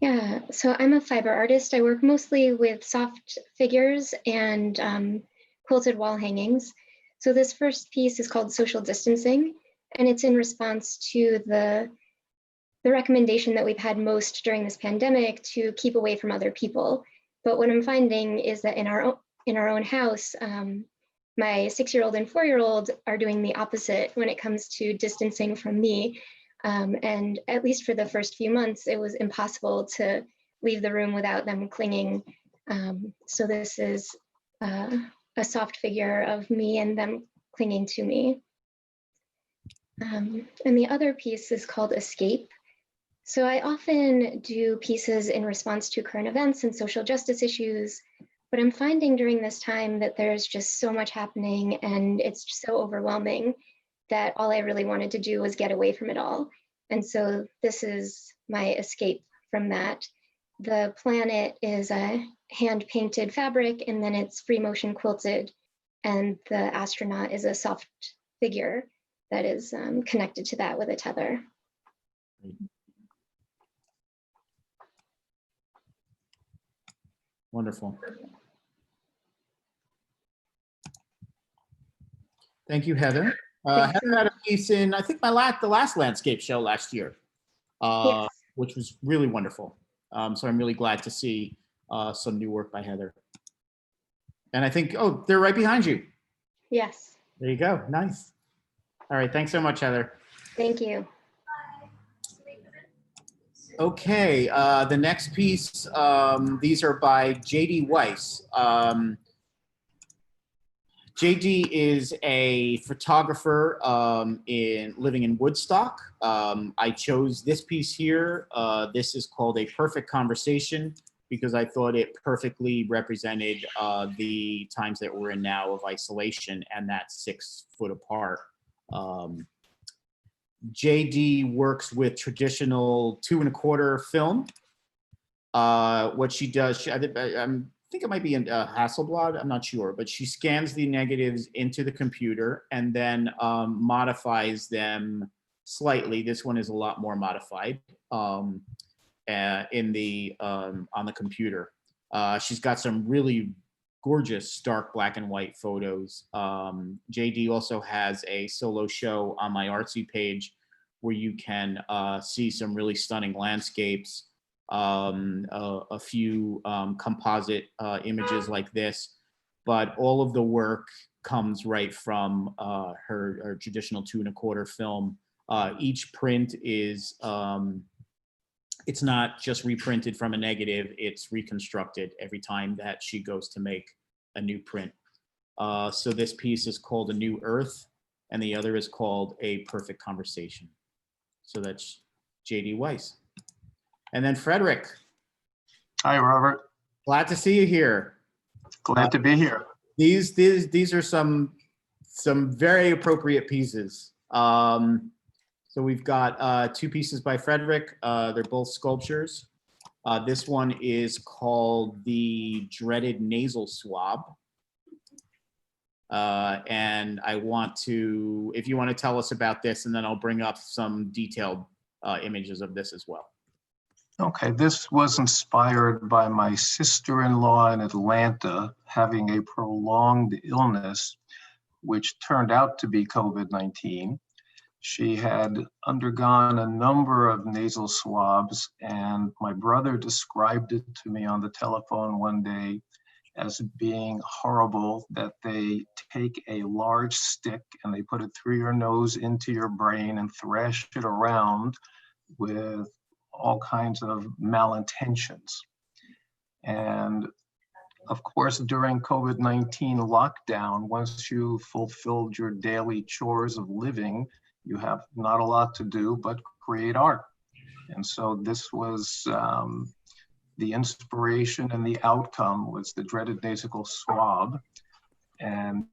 Yeah, so I'm a fiber artist. I work mostly with soft figures and quilted wall hangings. So this first piece is called Social Distancing, and it's in response to the recommendation that we've had most during this pandemic to keep away from other people. But what I'm finding is that in our own house, my 6-year-old and 4-year-old are doing the opposite when it comes to distancing from me. And at least for the first few months, it was impossible to leave the room without them clinging. So this is a soft figure of me and them clinging to me. And the other piece is called Escape. So I often do pieces in response to current events and social justice issues, but I'm finding during this time that there's just so much happening and it's so overwhelming that all I really wanted to do was get away from it all. And so this is my escape from that. The planet is a hand-painted fabric, and then it's free motion quilted, and the astronaut is a soft figure that is connected to that with a tether. Wonderful. Thank you, Heather. Heather had a piece in, I think, the last landscape show last year, Yes. which was really wonderful. So I'm really glad to see some new work by Heather. And I think, oh, they're right behind you. Yes. There you go. Nice. All right. Thanks so much, Heather. Thank you. Okay. The next piece, these are by J.D. Weiss. JD is a photographer living in Woodstock. I chose this piece here. This is called A Perfect Conversation because I thought it perfectly represented the times that we're in now of isolation and that 6 foot apart. JD works with traditional 2 1/4 film. What she does, I think it might be in Hasselblad, I'm not sure, but she scans the negatives into the computer and then modifies them slightly. This one is a lot more modified on the computer. She's got some really gorgeous stark black and white photos. JD also has a solo show on my Artsy page where you can see some really stunning landscapes, a few composite images like this, but all of the work comes right from her traditional 2¼ film. Each print is, it's not just reprinted from a negative, it's reconstructed every time that she goes to make a new print. So this piece is called A New Earth, and the other is called A Perfect Conversation. So that's JD Weiss. And then Frederick. Hi, Robert. Glad to see you here. Glad to be here. These are some very appropriate pieces. So we've got 2 pieces by Frederick. They're both sculptures. This one is called The Dreaded Nasal Swab. And I want to, if you want to tell us about this, and then I'll bring up some detailed images of this as well. Okay, this was inspired by my sister-in-law in Atlanta having a prolonged illness, which turned out to be COVID-19. She had undergone a number of nasal swabs, and my brother described it to me on the telephone one day as being horrible, that they take a large stick and they put it through your nose into your brain and thrash it around with all kinds of malintentions. And of course, during COVID-19 lockdown, once you fulfilled your daily chores of living, you have not a lot to do but create art. And so this was the inspiration, and the outcome was The Dreaded Nasal Swab. And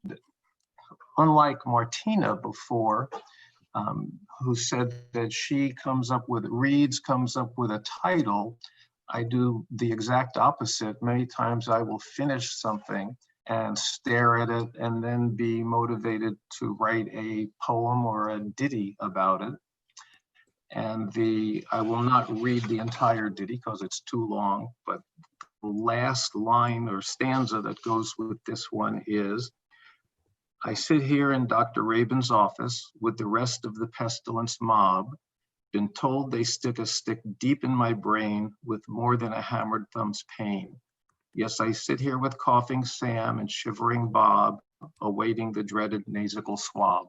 unlike Martina before, who said that she comes up with a title, I do the exact opposite. Many times I will finish something and stare at it and then be motivated to write a poem or a ditty about it. And I will not read the entire ditty because it's too long, but the last line or stanza that goes with this one is, I sit here in Dr. Rabin's office with the rest of the pestilence mob, been told they stick a stick deep in my brain with more than a hammered thumb's pain. Yes, I sit here with coughing Sam and shivering Bob, awaiting the dreaded nasal swab.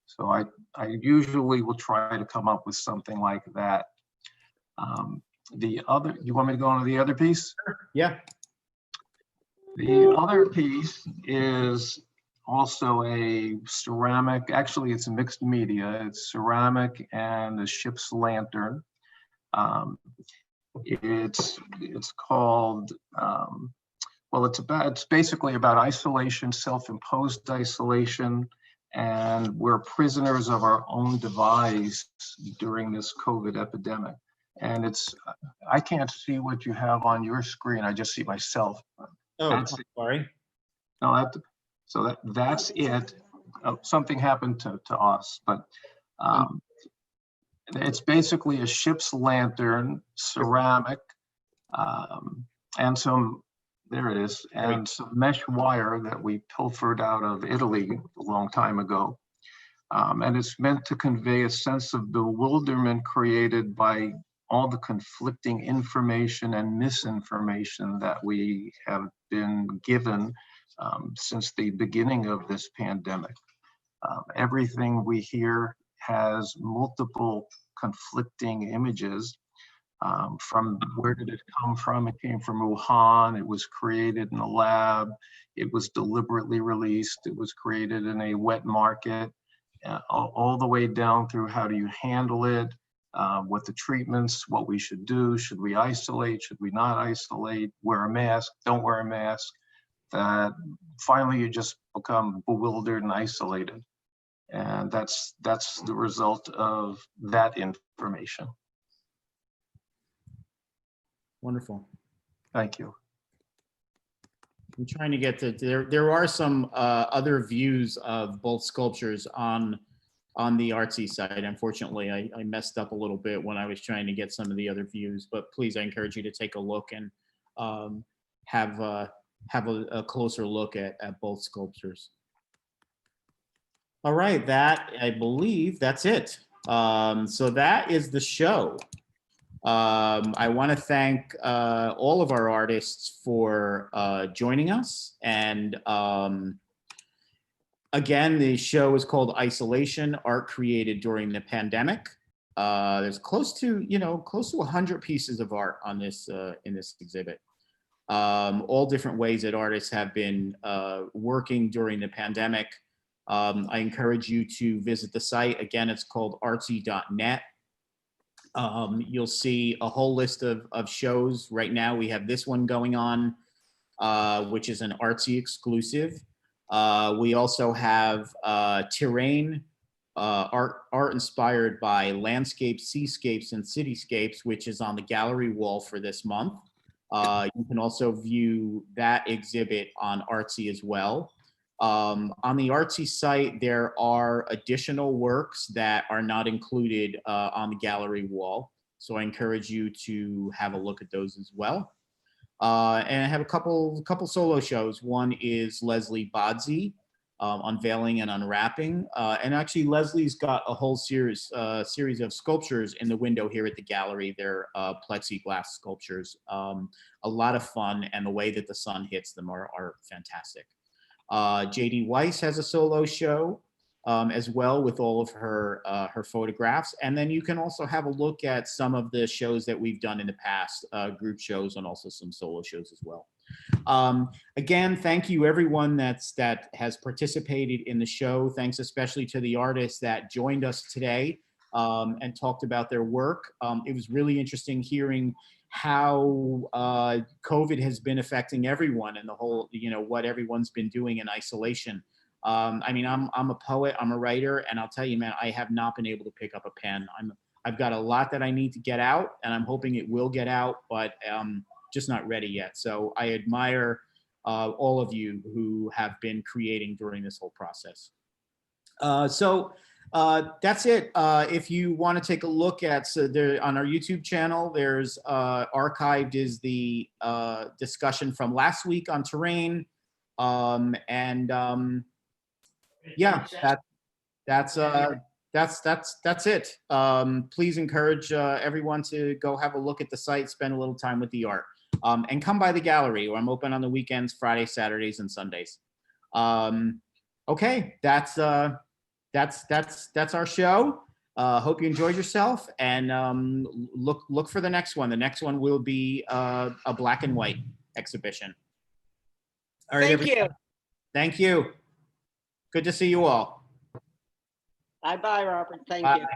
So I usually will try to come up with something like that. You want me to go on to the other piece? Yeah. The other piece is also a ceramic, actually it's a mixed media. It's ceramic and a ship's lantern. It's called, well, it's basically about isolation, self-imposed isolation, and we're prisoners of our own device during this COVID epidemic. And I can't see what you have on your screen. I just see myself. Oh, I'm sorry. No, that's it. Something happened to us, but it's basically a ship's lantern, ceramic, and some, there it is, and some mesh wire that we pilfered out of Italy a long time ago. And it's meant to convey a sense of bewilderment created by all the conflicting information and misinformation that we have been given since the beginning of this pandemic. Everything we hear has multiple conflicting images. From where did it come from? It came from Wuhan. It was created in a lab. It was deliberately released. It was created in a wet market, all the way down through how do you handle it, what the treatments, what we should do. Should we isolate? Should we not isolate? Wear a mask? Don't wear a mask? That finally you just become bewildered and isolated. And that's the result of that information. Wonderful. Thank you. I'm trying to get to, there are some other views of both sculptures on the Artsy side. Unfortunately, I messed up a little bit when I was trying to get some of the other views, but please, I encourage you to take a look and have have a closer look at both sculptures. All right, that, I believe that's it. So that is the show. I want to thank all of our artists for joining us. And again, the show is called Isolation, Art Created During the Pandemic. There's close to 100 pieces of art on this in this exhibit. All different ways that artists have been working during the pandemic. I encourage you to visit the site. Again, it's called artsy.net. You'll see a whole list of shows. Right now, we have this one going on, which is an Artsy exclusive. We also have Terrain, art inspired by landscapes, seascapes, and cityscapes, which is on the gallery wall for this month. You can also view that exhibit on Artsy as well. On the Artsy site, there are additional works that are not included on the gallery wall. So I encourage you to have a look at those as well. And I have a couple solo shows. One is Leslie Bodsey, Unveiling and Unwrapping. And actually Leslie's got a whole series of sculptures in the window here at the gallery. They're plexiglass sculptures. A lot of fun, and the way that the sun hits them are fantastic. JD Weiss has a solo show as well, with all of her photographs. And then you can also have a look at some of the shows that we've done in the past, group shows, and also some solo shows as well. Again, thank you everyone that has participated in the show. Thanks especially to the artists that joined us today and talked about their work. It was really interesting hearing how COVID has been affecting everyone, and the whole, what everyone's been doing in isolation. I mean, I'm a poet, I'm a writer, and I'll tell you, man, I have not been able to pick up a pen. I've got a lot that I need to get out, and I'm hoping it will get out, but just not ready yet. So I admire all of you who have been creating during this whole process. That's it. If you want to take a look at, on our YouTube channel, there's archived is the discussion from last week on Terrain. Yeah, that's it. Please encourage everyone to go have a look at the site, spend a little time with the art, and come by the gallery, where I'm open on the weekends, Fridays, Saturdays, and Sundays. Okay, that's our show. Hope you enjoyed yourself, and look for the next one. The next one will be a black and white exhibition. All right, Thank you. Thank you. Good to see you all. Bye-bye, Robert. Thank Bye. you.